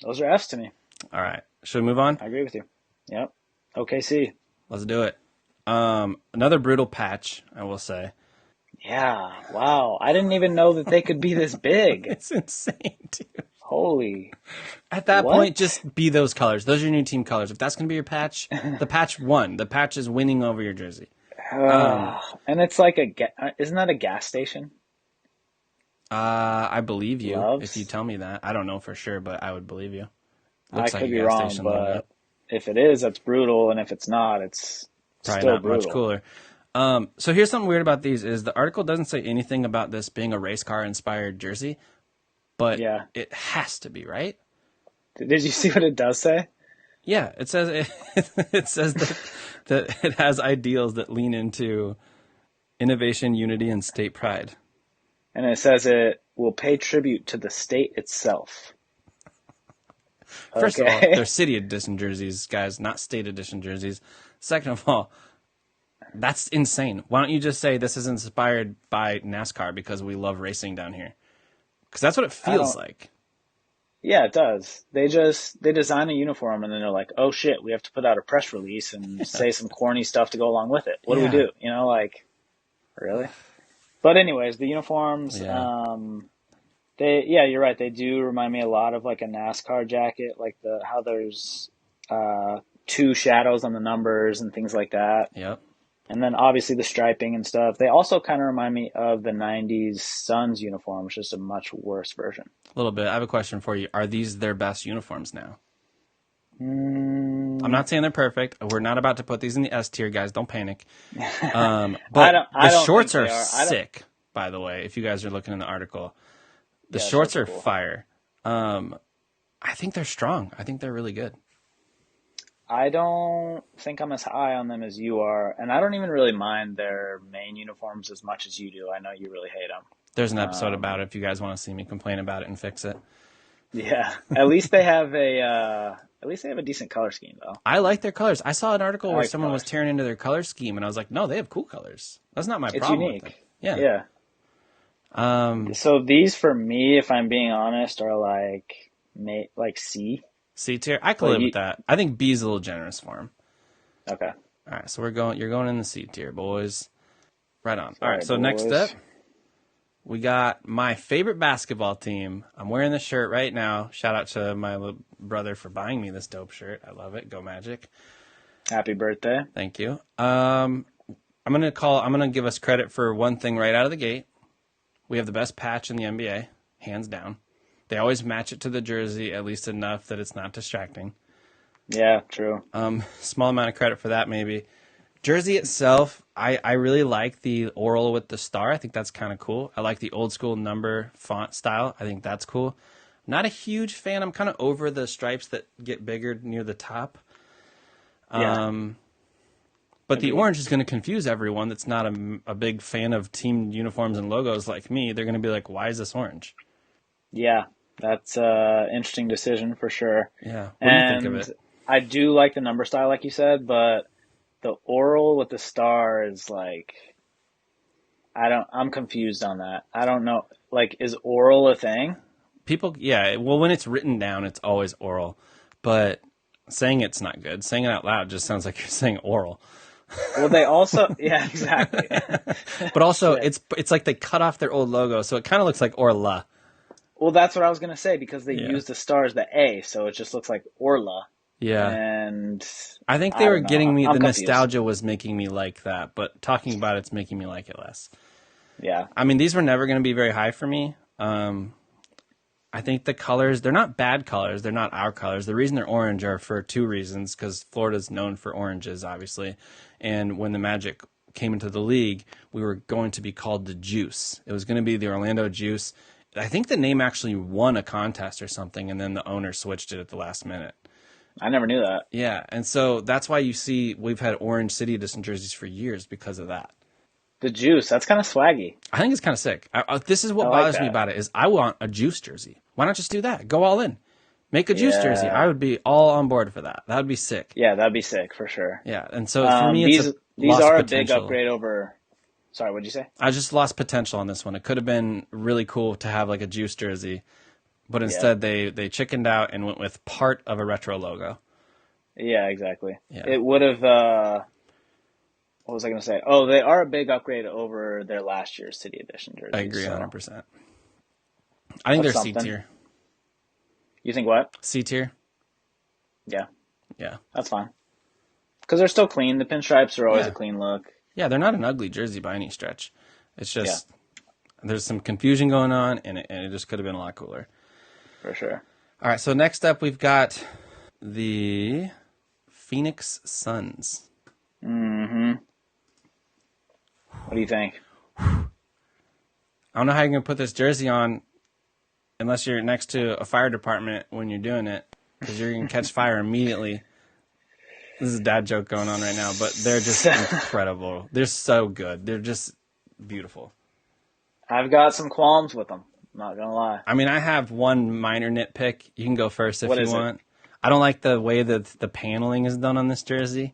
those are Fs to me. All right, should we move on? I agree with you. Yep. OKC. Let's do it. Another brutal patch, I will say. Yeah. Wow. I didn't even know that they could be this big. It's insane, dude. Holy. At that What? point, just be those colors. Those are your new team colors. If that's going to be your patch, the patch won. The patch is winning over your jersey. And it's like isn't that a gas station? I believe you Loves? if you tell me that. I don't know for sure, but I would believe you. I Looks like could a be gas wrong, station but logo. if it is, that's brutal, and if it's not, it's Probably still not brutal. much cooler. So here's something weird about these is the article doesn't say anything about this being a race car inspired jersey, but Yeah. it has to be, right? Did you see what it does say? Yeah, it says it says that it has ideals that lean into innovation, unity, and state pride. And it says it will pay tribute to the state itself. First Okay. of all, they're city edition jerseys, guys, not state edition jerseys. Second of all, that's insane. Why don't you just say this is inspired by NASCAR because we love racing down here? Because that's what it feels like. Yeah, it does. They design a uniform and then they're like, oh shit, we have to put out a press release and say some corny stuff to go along with it. What do we do? You know, like, really? But anyways, the uniforms, you're right. They do remind me a lot of like a NASCAR jacket, like how there's two shadows on the numbers and things like that. Yep. And then obviously the striping and stuff. They also kind of remind me of the 90s Suns uniform, which is a much worse version. A little bit. I have a question for you. Are these their best uniforms now? I'm not saying they're perfect. We're not about to put these in the S tier, guys. Don't panic. But the shorts are sick, by the way, if you guys are looking in the article. The shorts are cool. Fire. I think they're strong. I think they're really good. I don't think I'm as high on them as you are, and I don't even really mind their main uniforms as much as you do. I know you really hate them. There's an episode about it if you guys want to see me complain about it and fix it. Yeah, at least they have a decent color scheme, though. I like their colors. I saw an article where someone was tearing into their color scheme, and I was like, no, they have cool colors. That's not my problem. It's unique. With them. Yeah. So these, for me, if I'm being honest, are like C. C tier. I could live with that. I think B is a little generous for him. Okay. All right, so you're going in the C tier, boys. Right on. All right, so boys. next up, we got my favorite basketball team. I'm wearing the shirt right now. Shout out to my little brother for buying me this dope shirt. I love it. Go Magic. Happy birthday. Thank you. I'm gonna give us credit for one thing right out of the gate. We have the best patch in the NBA, hands down. They always match it to the jersey, at least enough that it's not distracting. Yeah, true. Small amount of credit for that, maybe. Jersey itself, I really like the oral with the star. I think that's kind of cool. I like the old school number font style. I think that's cool. Not a huge fan. I'm kind of over the stripes that get bigger near the top. But the orange is going to confuse everyone that's not a big fan of team uniforms and logos like me. They're going to be like, why is this orange? Yeah, that's an interesting decision for sure. Yeah. What do you think of it? I do like the number style, like you said, but the oral with the star is like, I'm confused on that. I don't know. Like, is oral a thing? People, yeah. Well, when it's written down, it's always oral. But saying it's not good. Saying it out loud just sounds like you're saying oral. Well, they also, yeah, exactly. But also, it's like they cut off their old logo, so it kind of looks like Orla. Well, that's what I was going to say, because they use the star as the A, so it just looks like Orla. Yeah. And I think they were getting me, I'm the confused. nostalgia was making me like that, but talking about it's making me like it less. Yeah. I mean, these were never going to be very high for me. I think the colors, they're not bad colors. They're not our colors. The reason they're orange are for two reasons, because Florida's known for oranges, obviously. And when the Magic came into the league, we were going to be called the Juice. It was going to be the Orlando Juice. I think the name actually won a contest or something, and then the owner switched it at the last minute. I never knew that. Yeah, and so that's why you see we've had Orange City Edition jerseys for years because of that. The Juice, that's kind of swaggy. I think it's kind of sick. This is what bothers me about it, is I want a Juice jersey. Why not just do that? Go all in. Make a Juice jersey. I would be all on board for that. That would be sick. Yeah, that'd be sick for sure. Yeah, and so for me, These lost are a potential. big upgrade over. Sorry, what'd you say? I just lost potential on this one. It could have been really cool to have like a juice jersey, but instead they chickened out and went with part of a retro logo. Yeah, exactly. Yeah. It would have. What was I going to say? Oh, they are a big upgrade over their last year's City Edition jerseys. I agree, so 100%. I think they're that's C something. tier. You think what? C tier. Yeah, Yeah. that's fine. Because they're still clean. The pinstripes are always Yeah. a clean look. Yeah, they're not an ugly jersey by any stretch. It's just there's some confusion going on, and it just could have been a lot cooler. For sure. All right, so next up we've got the Phoenix Suns. Mm-hmm. What do you think? I don't know how you're going to put this jersey on unless you're next to a fire department when you're doing it, because you're going to catch fire immediately. This is a dad joke going on right now, but they're just incredible. They're so good. They're just beautiful. I've got some qualms with them. Not going to lie. I mean, I have one minor nitpick. You can go first if you want. I don't like the way that the paneling is done on this jersey.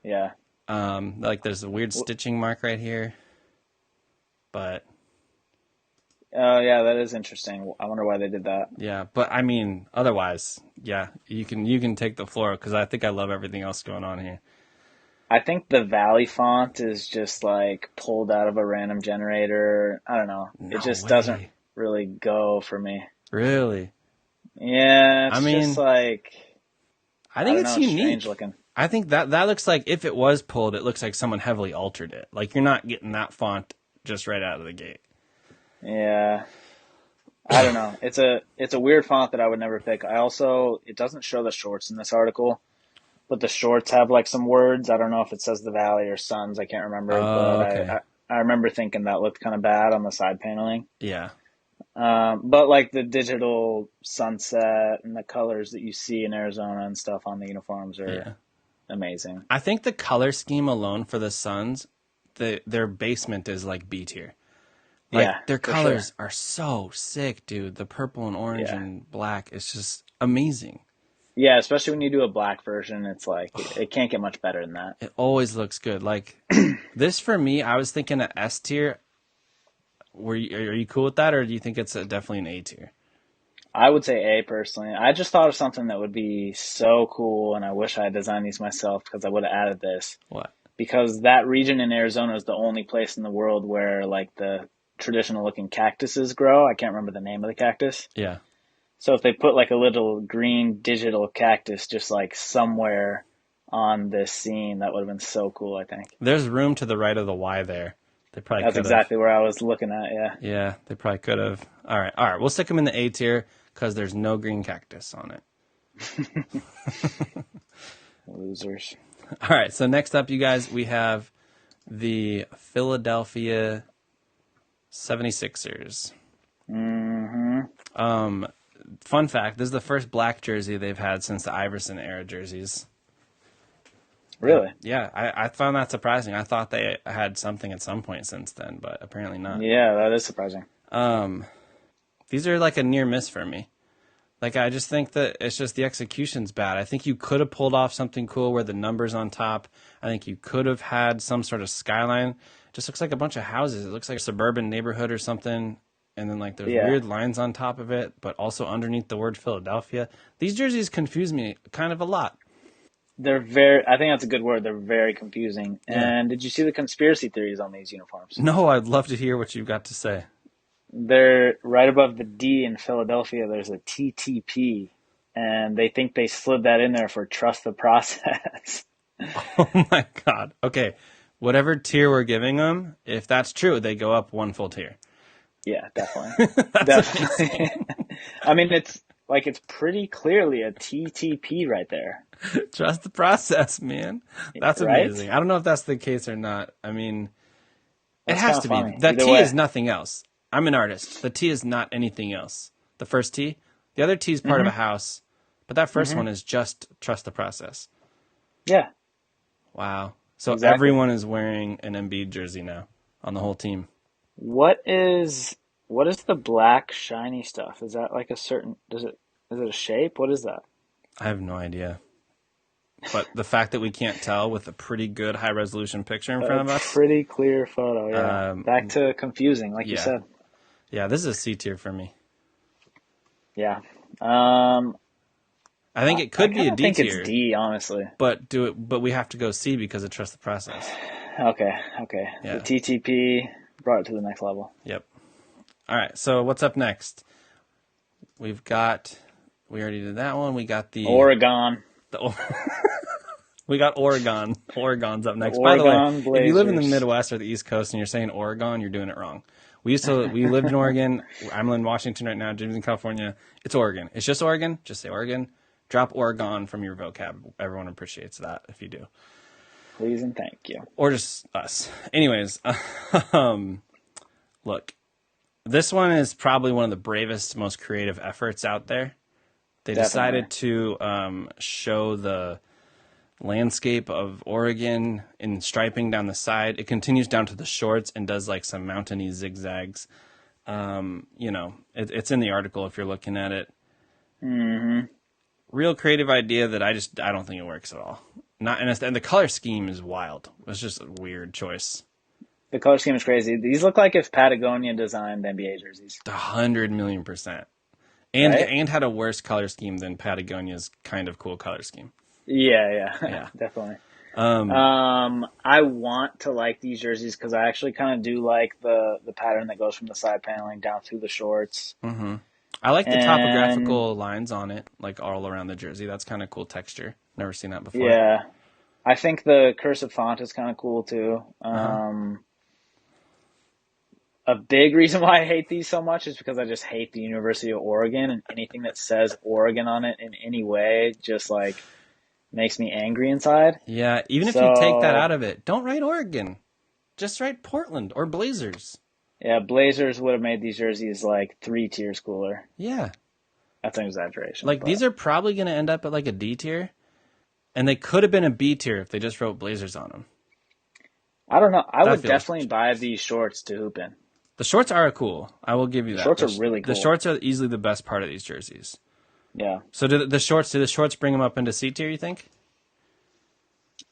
Yeah. Like there's a weird stitching mark right here. But Oh, yeah, that is interesting. I wonder why they did that. yeah, but I mean, otherwise, yeah, you can take the floor because I think I love everything else going on here. I think the Valley font is just like pulled out of a random generator. I don't know. No It just way. doesn't really go for me. Really? Yeah, it's I mean, just like I think don't it's know, unique. strange looking. I think that looks like if it was pulled, it looks like someone heavily altered it. Like you're not getting that font just right out of the gate. Yeah. I don't know. It's a weird font that I would never pick. It doesn't show the shorts in this article, but the shorts have like some words. I don't know if it says the Valley or Suns. I can't remember. Oh, but okay. I remember thinking that looked kind of bad on the side paneling. Yeah. But like the digital sunset and the colors that you see in Arizona and stuff on the uniforms are amazing. I think the color scheme alone for the Suns, their basement is like B tier. Like their colors are so sick, dude. The purple and orange and black is just amazing. Yeah, especially when you do a black version, it's like it can't get much better than that. It always looks good. Like this for me, I was thinking an S tier. Are you cool with that, or do you think it's definitely an A tier? I would say A personally. I just thought of something that would be so cool, and I wish I had designed these myself because I would have added this. What? Because that region in Arizona is the only place in the world where like the traditional looking cactuses grow. I can't remember the name of the cactus. Yeah. So if they put like a little green digital cactus just like somewhere on this scene, that would have been so cool, I think. There's room to the right of the Y there. They probably That's exactly where I was looking at, yeah. Yeah, they probably could have. All right. We'll stick them in the A tier because there's no green cactus on it. Losers. All right. So next up, you guys, we have the Philadelphia 76ers. Mm-hmm. Fun fact, this is the first black jersey they've had since the Iverson era jerseys. Really? Yeah, I found that surprising. I thought they had something at some point since then, but apparently not. Yeah, that is surprising. These are like a near miss for me. Like, I just think that it's just the execution's bad. I think you could have pulled off something cool where the number's on top. I think you could have had some sort of skyline. It just looks like a bunch of houses. It looks like a suburban neighborhood or something. And then, like, there's weird lines on top of it, but also underneath the word Philadelphia. These jerseys confuse me kind of a lot. I think that's a good word. They're very confusing. Yeah. And did you see the conspiracy theories on these uniforms? No, I'd love to hear what you've got to say. They're right above the D in Philadelphia. There's a TTP, and they think they slid that in there for trust the process. Oh my God. Okay. Whatever tier we're giving them, if that's true, they go up one full tier. Yeah, definitely. Definitely. I mean, it's pretty clearly a TTP right there. Trust the process, man. That's amazing. Right? I don't know if that's the case or not. I mean, it has to be. That T is nothing else. I'm an artist. The T is not anything else. The first T. The other T is part of a house, but that first one is just trust the process. Yeah. Wow. So everyone is wearing an Embiid jersey now on the whole team. What is the black shiny stuff? Is that like is it a shape? What is that? I have no idea. but the fact that we can't tell with a pretty good high resolution picture in front of us. Pretty clear photo, yeah. Back to confusing, like you said. Yeah, this is a C tier for me. Yeah. I think it could be a D tier. I think it's D, honestly. But we have to go C because of trust the process. Okay. Yeah. The TTP brought it to the next level. Yep. All right, so what's up next? We already did that one. We got the Oregon. We got Oregon. Oregon's up next. Oregon By the way, Blazers. If you live in the Midwest or the East Coast and you're saying Oregon, you're doing it wrong. We lived in Oregon. I'm in Washington right now. Jimmy's in California. It's Oregon. It's just Oregon. Just say Oregon. Drop Oregon from your vocab. Everyone appreciates that if you do. Please and thank you. Or just us. Anyways, look, this one is probably one of the bravest, most creative efforts out there. They decided to show the landscape of Oregon in striping down the side. It continues down to the shorts and does like some mountainy zigzags. It's in the article if you're looking at it. Mm-hmm. Real creative idea that I don't think it works at all. And the color scheme is wild. It's just a weird choice. The color scheme is crazy. These look like if Patagonia designed NBA jerseys. 100,000,000%. And Right? and had a worse color scheme than Patagonia's kind of cool color scheme. Yeah, definitely. I want to like these jerseys because I actually kind of do like the pattern that goes from the side paneling down through the shorts. Mm-hmm. I like the topographical lines on it, like all around the jersey. That's kind of cool texture. Never seen that before. Yeah. I think the cursive font is kind of cool too. A big reason why I hate these so much is because I just hate the University of Oregon, and anything that says Oregon on it in any way just like makes me angry inside. Yeah, even if you take that out of it, don't write Oregon. Just write Portland or Blazers. Yeah, Blazers would have made these jerseys like 3 tiers cooler. Yeah. That's an exaggeration. Like, these are probably going to end up at like a D tier. And they could have been a B tier if they just wrote Blazers on them. I don't know. I would definitely buy these shorts to hoop in. The shorts are cool. I will give you that. Shorts are really cool. The shorts are easily the best part of these jerseys. Yeah. So do the shorts bring them up into C tier, you think?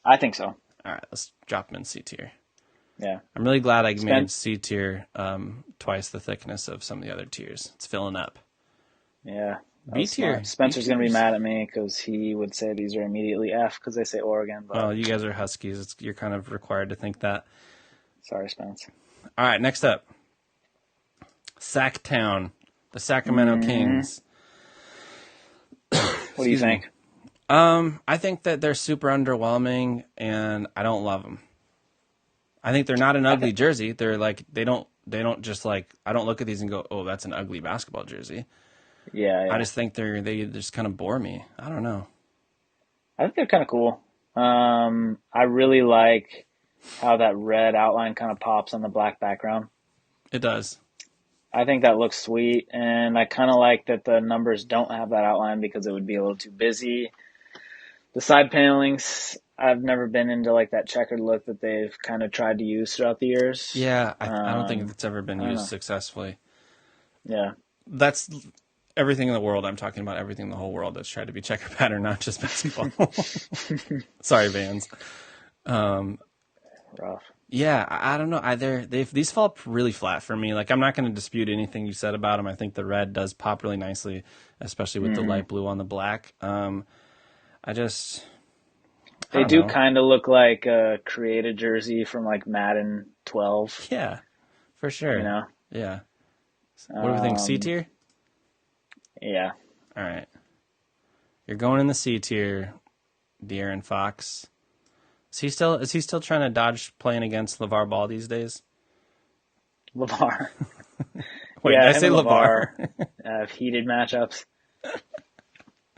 I think so. All right, let's drop them in C tier. Yeah. I'm really glad I made C tier twice the thickness of some of the other tiers. It's filling up. Yeah. B tier. Spencer's going to be mad at me because he would say these are immediately F because they say Oregon. But... Well, you guys are Huskies. You're kind of required to think that. Sorry, Spence. All right, next up. Sacktown, the Sacramento Kings. What do you think? I think that they're super underwhelming, and I don't love them. I think they're not an ugly jersey. They're like they don't just like I don't look at these and go, oh, that's an ugly basketball jersey. Yeah. I just think they just kind of bore me. I don't know. I think they're kind of cool. I really like how that red outline kind of pops on the black background. It does. I think that looks sweet, and I kind of like that the numbers don't have that outline because it would be a little too busy. The side panelings, I've never been into like that checkered look that they've kind of tried to use throughout the years. Yeah, I don't think it's ever been used successfully. Yeah. That's everything in the world. I'm talking about everything in the whole world that's tried to be checker pattern, not just basketball. Sorry, Vans. Rough. Yeah, I don't know. These fall really flat for me. Like, I'm not going to dispute anything you said about them. I think the red does pop really nicely, especially with the light blue on the black. They do kind of look like a created jersey from like Madden 12. Yeah, for sure. You know? Yeah. What do we think? C tier? Yeah. All right. You're going in the C tier, De'Aaron Fox. Is he still trying to dodge playing against LeVar Ball these days? LeVar. Wait, yeah, did I say LeVar? Heated matchups.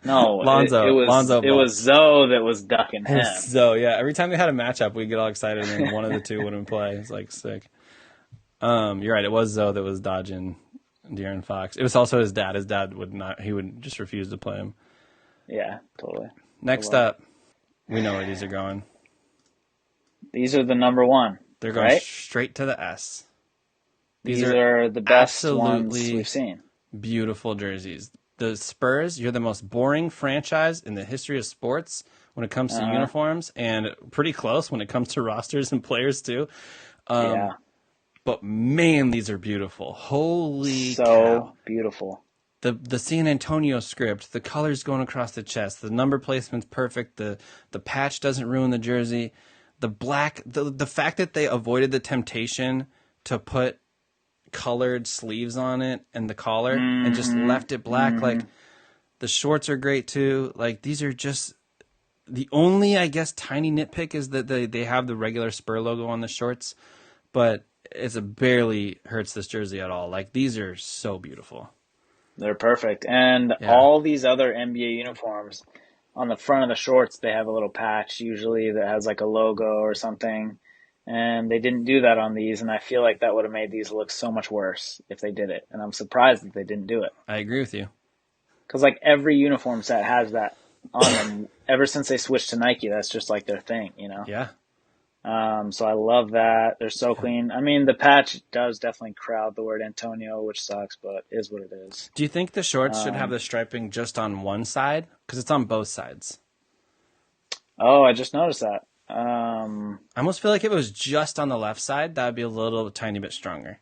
No, Lonzo. It was Zoe that was ducking him. So yeah, every time they had a matchup, we get all excited, and one of the two wouldn't play. It's like sick. You're right. It was Zoe that was dodging De'Aaron Fox. It was also his dad. His dad would not. He would just refuse to play him. Yeah, totally. Next up, we know where these are going. These are the number one. They're going straight to the S. These are the best ones we've seen. Beautiful jerseys. The Spurs, you're the most boring franchise in the history of sports when it comes to uniforms, and pretty close when it comes to rosters and players too. Yeah. But man, these are beautiful. Holy So cow. beautiful. The San Antonio script, the colors going across the chest, the number placement's perfect, the patch doesn't ruin the jersey. The black, the fact that they avoided the temptation to put colored sleeves on it and the collar and just left it black. Like, the shorts are great too. Like, these are just, the only, I guess, tiny nitpick is that they have the regular Spur logo on the shorts, but it barely hurts this jersey at all. Like, these are so beautiful. They're perfect. And all these other NBA uniforms, on the front of the shorts, they have a little patch usually that has like a logo or something. And they didn't do that on these. And I feel like that would have made these look so much worse if they did it. And I'm surprised that they didn't do it. I agree with you. Because like every uniform set has that on them. Ever since they switched to Nike, that's just like their thing, you know? Yeah. So I love that. They're so clean. I mean, the patch does definitely crowd the word Antonio, which sucks, but is what it is. Do you think the shorts should have the striping just on one side? Because it's on both sides. Oh, I just noticed that. I almost feel like if it was just on the left side, that would be a little tiny bit stronger.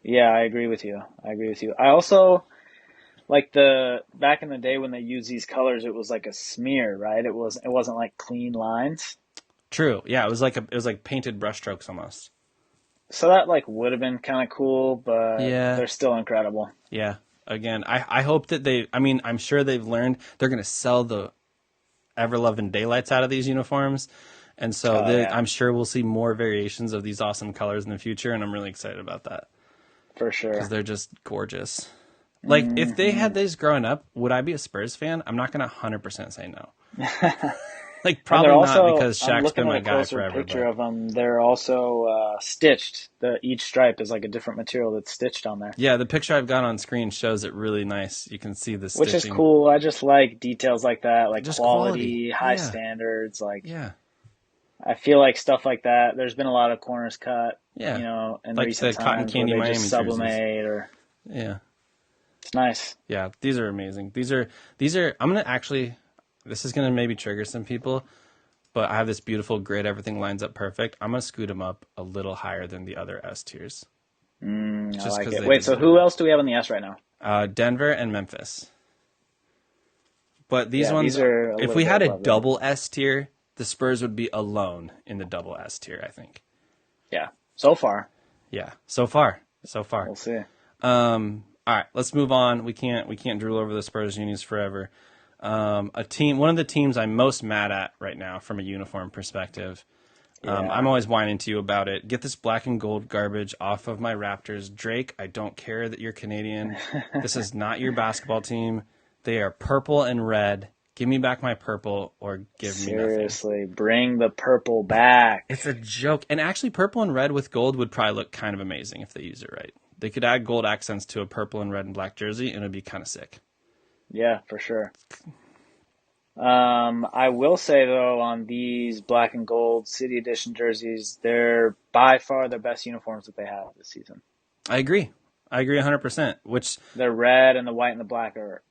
Yeah, I agree with you. I also like back in the day when they used these colors, it was like a smear, right? It wasn't like clean lines. True. Yeah, it was like painted brushstrokes almost. So that like would have been kind of cool, but yeah, they're still incredible. Yeah. Again, I hope that I'm sure they've learned they're going to sell the ever-loving daylights out of these uniforms. And so I'm sure we'll see more variations of these awesome colors in the future, and I'm really excited about that. For sure. Because they're just gorgeous. Like, if they had these growing up, would I be a Spurs fan? I'm not going to 100% say no. Like, probably also, not, because Shaq's been my guy forever. I'm looking at a closer picture of them. They're also stitched. Each stripe is like a different material that's stitched on there. Yeah, the picture I've got on screen shows it really nice. You can see the stitching. Which is cool. I just like details like that, like just quality, high standards. Like, yeah. I feel like stuff like that. There's been a lot of corners cut, yeah, you know, in like recent the Cotton times Candy where they Miami just sublimate or yeah, it's nice. Yeah, these are amazing. These are. I'm gonna actually. This is gonna maybe trigger some people, but I have this beautiful grid. Everything lines up perfect. I'm gonna scoot them up a little higher than the other S tiers. I like it. Wait, so who else do we have on the S right now? Denver and Memphis. But these ones, if we had a double S tier, the Spurs would be alone in the double S tier, I think. Yeah, so far. Yeah, so far. We'll see. All right, let's move on. We can't drool over the Spurs unis forever. One of the teams I'm most mad at right now from a uniform perspective. I'm always whining to you about it. Get this black and gold garbage off of my Raptors. Drake, I don't care that you're Canadian. This is not your basketball team. They are purple and red. Give me back my purple or give me nothing. Seriously, bring the purple back. It's a joke. And actually, purple and red with gold would probably look kind of amazing if they use it right. They could add gold accents to a purple and red and black jersey, and it would be kind of sick. Yeah, for sure. I will say, though, on these black and gold City Edition jerseys, they're by far the best uniforms that they have this season. I agree 100%. Which the red and the white and the black are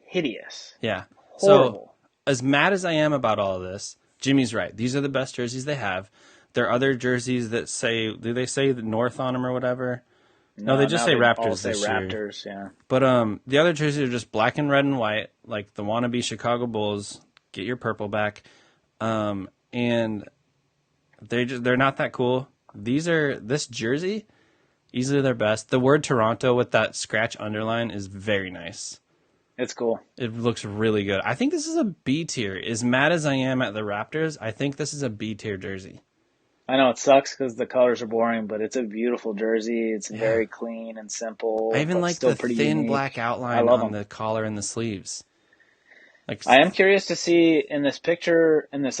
hideous. Yeah. Horrible. So, as mad as I am about all of this, Jimmy's right. These are the best jerseys they have. There are other jerseys that do they say the North on them or whatever? No, they just say Raptors this year. Raptors, yeah. But the other jerseys are just black and red and white, like the wannabe Chicago Bulls. Get your purple back, and they're not that cool. This jersey, easily their best. The word Toronto with that scratch underline is very nice. It's cool. It looks really good. I think this is a B tier. As mad as I am at the Raptors, I think this is a B tier jersey. I know it sucks because the colors are boring, but it's a beautiful jersey. It's very clean and simple. I even like the thin unique. black outline on the collar and the sleeves. I am curious to see in this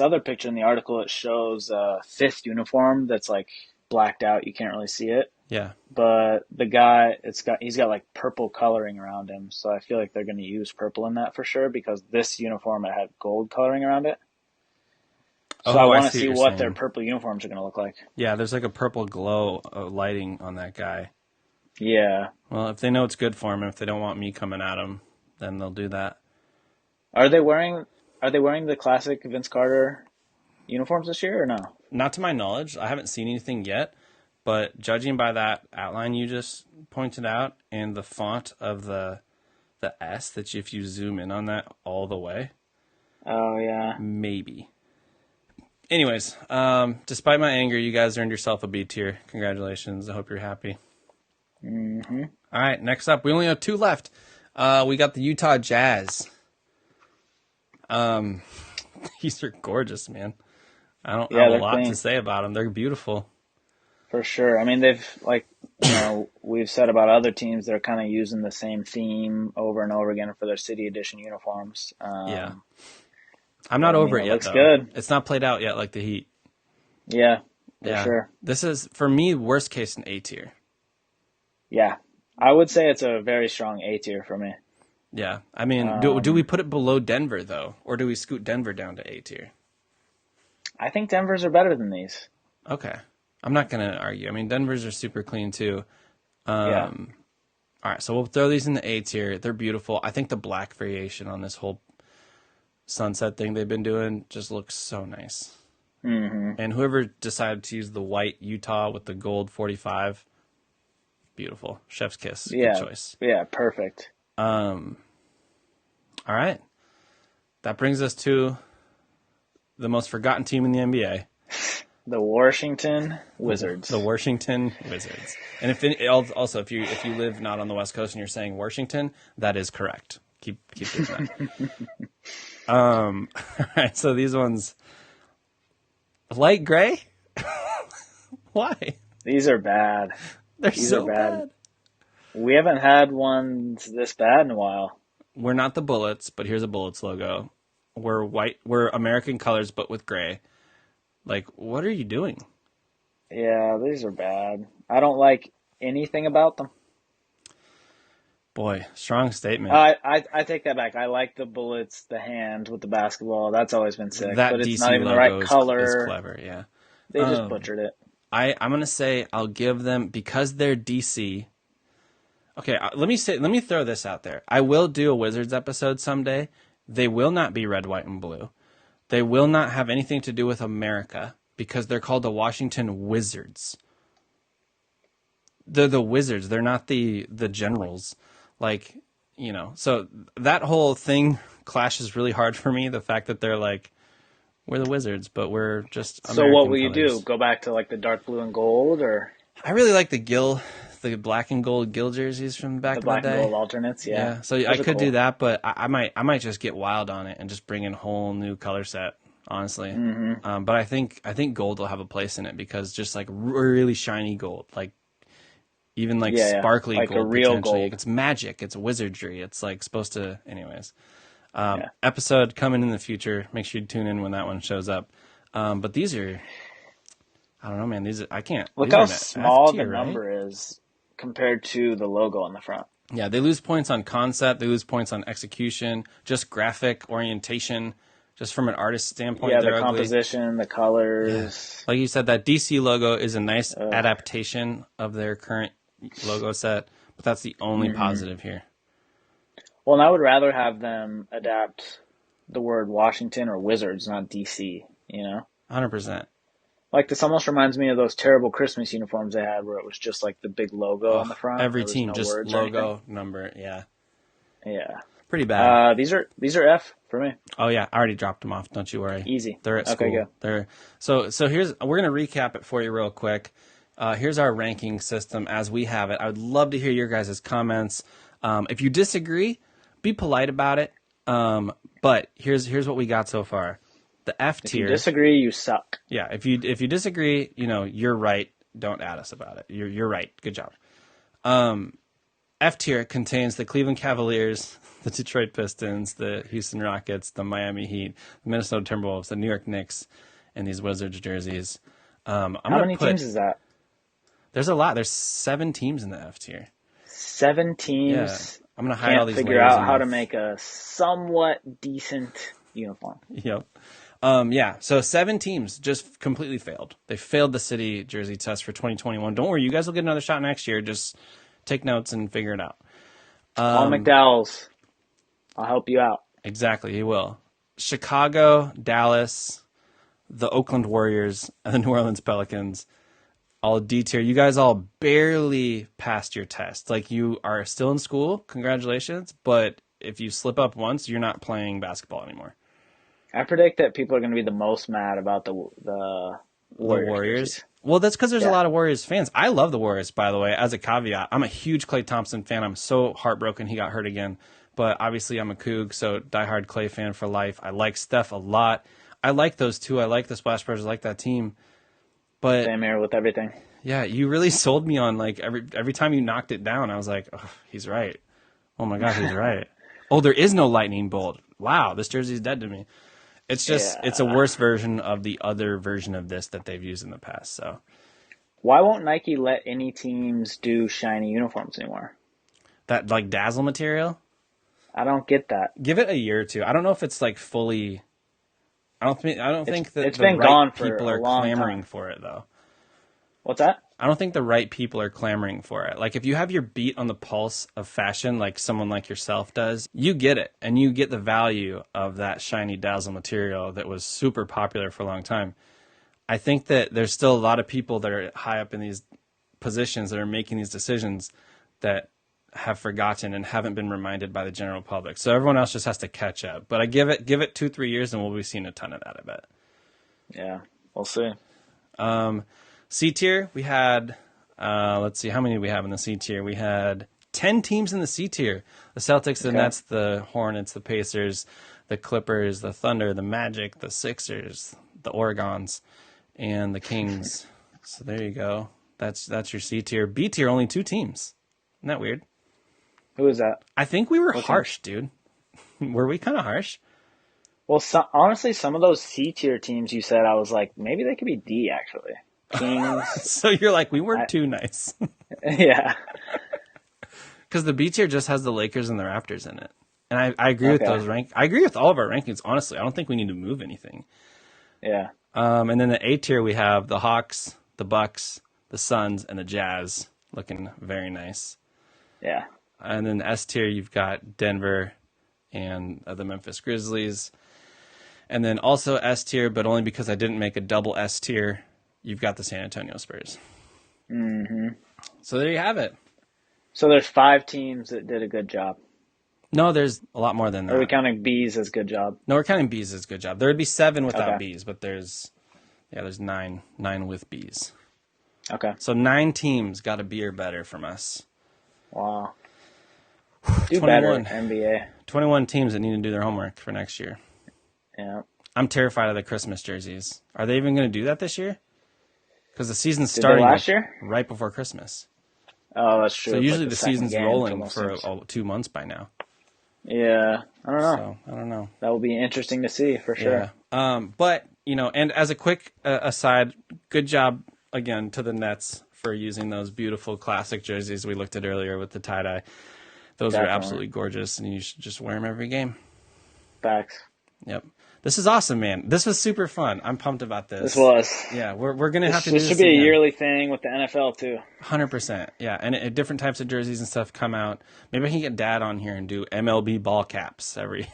other picture in the article, it shows a fifth uniform that's like blacked out. You can't really see it. Yeah. But the guy, he's got like purple coloring around him. So I feel like they're going to use purple in that for sure because this uniform, it had gold coloring around it. So I want to see what their purple uniforms are going to look like. Yeah, there's like a purple glow lighting on that guy. Yeah. Well, if they know it's good for him, and if they don't want me coming at them, then they'll do that. Are they wearing Are they wearing the classic Vince Carter uniforms this year or no? Not to my knowledge. I haven't seen anything yet, but judging by that outline you just pointed out and the font of the S, that if you zoom in on that all the way, Oh yeah. maybe. Anyways, despite my anger, you guys earned yourself a B tier. Congratulations. I hope you're happy. Mm-hmm. All right, next up, we only have 2 left. We got the Utah Jazz. These are gorgeous, man. I don't have a lot clean. to say about them. They're beautiful. For sure. I mean, they've we've said about other teams, they're kind of using the same theme over and over again for their City Edition uniforms. Yeah. I'm not over it yet, looks though. good. It's not played out yet like the Heat. Yeah, for sure. This is, for me, worst case an A tier. Yeah. I would say it's a very strong A tier for me. Yeah. I mean, do we put it below Denver, though? Or do we scoot Denver down to A tier? I think Denver's are better than these. Okay. I'm not going to argue. I mean, Denver's are super clean, too. Yeah. All right, so we'll throw these in the A tier. They're beautiful. I think the black variation on this whole sunset thing they've been doing just looks so nice. Mm-hmm. And whoever decided to use the white Utah with the gold 45, beautiful. Chef's kiss. Yeah. Good choice. Yeah, perfect. All right. That brings us to the most forgotten team in the NBA. The Washington Wizards. The Washington Wizards. And if you live not on the West Coast and you're saying Washington, that is correct. Keep doing that. All right, so these ones, light gray. Why? These are bad. These so are bad. We haven't had ones this bad in a while. We're not the Bullets, but here's a Bullets logo. We're white. We're American colors, but with gray. Like, what are you doing? Yeah, these are bad. I don't like anything about them. Boy, strong statement. I take that back. I like the Bullets, the hand with the basketball. That's always been sick. That but it's DC not even the logo right color. is clever, yeah. They just butchered it. I'm going to say I'll give them, because they're DC. Okay, let me throw this out there. I will do a Wizards episode someday. They will not be red, white, and blue. They will not have anything to do with America because they're called the Washington Wizards. They're the Wizards. They're not the Generals. Like, so that whole thing clashes really hard for me. The fact that they're like, we're the Wizards, but we're just American So what will you colors. do? Go back to like the dark blue and gold, or I really like the black and gold Gill jerseys from back the in black the day. and gold alternates? Yeah. So Those I are could cool. do that, but I might just get wild on it and just bring in a whole new color set. Honestly, but I think gold will have a place in it because just like really shiny gold, like even like sparkly like gold, a real potentially. gold. It's magic. It's wizardry. It's like supposed to. Anyways, episode coming in the future. Make sure you tune in when that one shows up. But these are, I don't know, man. These are, I can't Look these how are small F-tier, the right? number is compared to the logo on the front. Yeah, they lose points on concept. They lose points on execution. Just graphic orientation. Just from an artist standpoint, Yeah, they're the ugly. composition, the colors. Like you said, that DC logo is a nice adaptation of their current logo set, but that's the only positive here. Well, and I would rather have them adapt the word Washington or Wizards, not DC, 100%. Like, this almost reminds me of those terrible Christmas uniforms they had where it was just like the big logo on the front. Every There was team, no just words or logo, anything. number, yeah. Yeah. Pretty bad. These are F for me. Oh yeah, I already dropped them off. Don't you worry. Easy. They're at Okay, school. go. They're so we're gonna recap it for you real quick. Here's our ranking system as we have it. I would love to hear your guys' comments. If you disagree, be polite about it. But here's what we got so far. The F tier. If you disagree, you suck. Yeah, if you disagree, you're right. Don't add us about it. You're right. Good job. F tier contains the Cleveland Cavaliers, the Detroit Pistons, the Houston Rockets, the Miami Heat, the Minnesota Timberwolves, the New York Knicks, and these Wizards jerseys. How many teams is that? There's a lot. There's 7 teams in the F tier. 7 teams. Yeah. I'm gonna hide all these. Figure out how to make a somewhat decent uniform. Yep. So 7 teams just completely failed. They failed the city jersey test for 2021. Don't worry, you guys will get another shot next year. Just take notes and figure it out. Call McDowells. I'll help you out. Exactly, he will. Chicago, Dallas, the Oakland Warriors, and the New Orleans Pelicans, all D tier. You guys all barely passed your test. Like, you are still in school. Congratulations. But if you slip up once, you're not playing basketball anymore. I predict that people are going to be the most mad about the Warriors. Well, that's because there's a lot of Warriors fans. I love the Warriors, by the way, as a caveat. I'm a huge Klay Thompson fan. I'm so heartbroken he got hurt again. But obviously I'm a Coug, so diehard Klay fan for life. I like Steph a lot. I like those two. I like the Splash Brothers. I like that team. But same here with everything. Yeah, you really sold me on, like, every time you knocked it down, I was like, oh, he's right. Oh my God, he's right. Oh, there is no lightning bolt. Wow, this jersey's dead to me. It's just, it's a worse version of the other version of this that they've used in the past. So, why won't Nike let any teams do shiny uniforms anymore? That, like, dazzle material? I don't get that. Give it a year or two. I don't know if it's, like, fully. I don't think that it's the been right gone for people are a long clamoring time. for it, though. What's that? I don't think the right people are clamoring for it. Like, if you have your beat on the pulse of fashion, like someone like yourself does, you get it. And you get the value of that shiny dazzle material that was super popular for a long time. I think that there's still a lot of people that are high up in these positions that are making these decisions that have forgotten and haven't been reminded by the general public. So everyone else just has to catch up. But I give it 2-3 years and we'll be seeing a ton of that, I bet. Yeah, we'll see. C tier, we had, let's see, how many do we have in the C tier? We had 10 teams in the C tier. The Celtics, the Nets, the Hornets, the Pacers, the Clippers, the Thunder, the Magic, the Sixers, the Oregons, and the Kings. So there you go. That's your C tier. B tier, only 2 teams. Isn't that weird? Who is that? I think we were harsh, dude. Were we kind of harsh? Well, honestly, some of those C tier teams you said, I was like, maybe they could be D, actually. Kings. So you're like, we weren't too nice. Yeah. Because the B tier just has the Lakers and the Raptors in it. And I agree with those I agree with all of our rankings, honestly. I don't think we need to move anything. Yeah. And then the A tier, we have the Hawks, the Bucks, the Suns, and the Jazz, looking very nice. Yeah. And then S tier, you've got Denver and the Memphis Grizzlies. And then also S tier, but only because I didn't make a double S tier, you've got the San Antonio Spurs. Mm-hmm. So there you have it. So there's 5 teams that did a good job. No, there's a lot more than that. Are we counting B's as good job? No, we're counting B's as good job. There would be 7 without B's, but there's 9 with B's. Okay. So 9 teams got a B or better from us. Wow. Do better, NBA. 21 teams that need to do their homework for next year. Yeah. I'm terrified of the Christmas jerseys. Are they even going to do that this year? Because the season's starting last year? right before Christmas. Oh, that's true. So usually the season's rolling for 2 months by now. Yeah. I don't know. So, I don't know. That will be interesting to see for sure. Yeah. But, and as a quick aside, good job again to the Nets for using those beautiful classic jerseys we looked at earlier with the tie-dye. Those are absolutely gorgeous, and you should just wear them every game. Facts. Yep. This is awesome, man. This was super fun. I'm pumped about this. This was. Yeah, we're going to have to do this. This should be again. a yearly thing with the NFL, too. 100%. Yeah, and different types of jerseys and stuff come out. Maybe I can get Dad on here and do MLB ball caps every...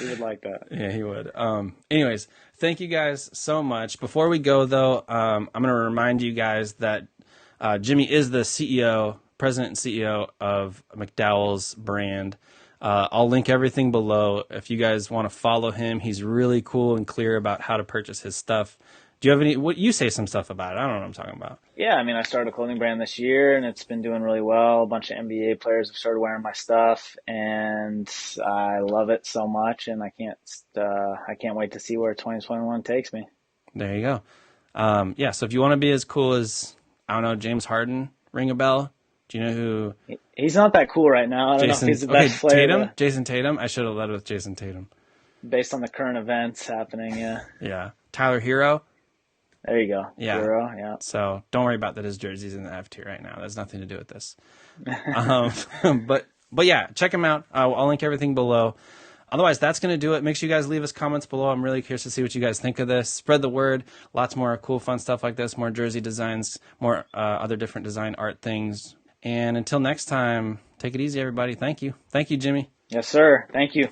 He would like that. Yeah, he would. Anyways, thank you guys so much. Before we go, though, I'm going to remind you guys that Jimmy is the president and CEO of McDowell's brand. I'll link everything below. If you guys want to follow him, he's really cool and clear about how to purchase his stuff. Do you have you say some stuff about it? I don't know what I'm talking about. Yeah, I mean, I started a clothing brand this year, and it's been doing really well. A bunch of NBA players have started wearing my stuff, and I love it so much, and I can't wait to see where 2021 takes me. There you go. Yeah, so if you want to be as cool as, I don't know, James Harden, ring a bell? Do you know who? He's not that cool right now. I don't know if he's the best player. Tatum? Jason Tatum? I should have led with Jason Tatum. Based on the current events happening, yeah. Yeah. Tyler Hero? There you go. Yeah. Hero, yeah. So don't worry about that his jersey's in the F tier right now. That has nothing to do with this. But yeah, check him out. I'll link everything below. Otherwise, that's going to do it. Make sure you guys leave us comments below. I'm really curious to see what you guys think of this. Spread the word. Lots more cool, fun stuff like this. More jersey designs, more other different design art things. And until next time, take it easy, everybody. Thank you. Thank you, Jimmy. Yes, sir. Thank you.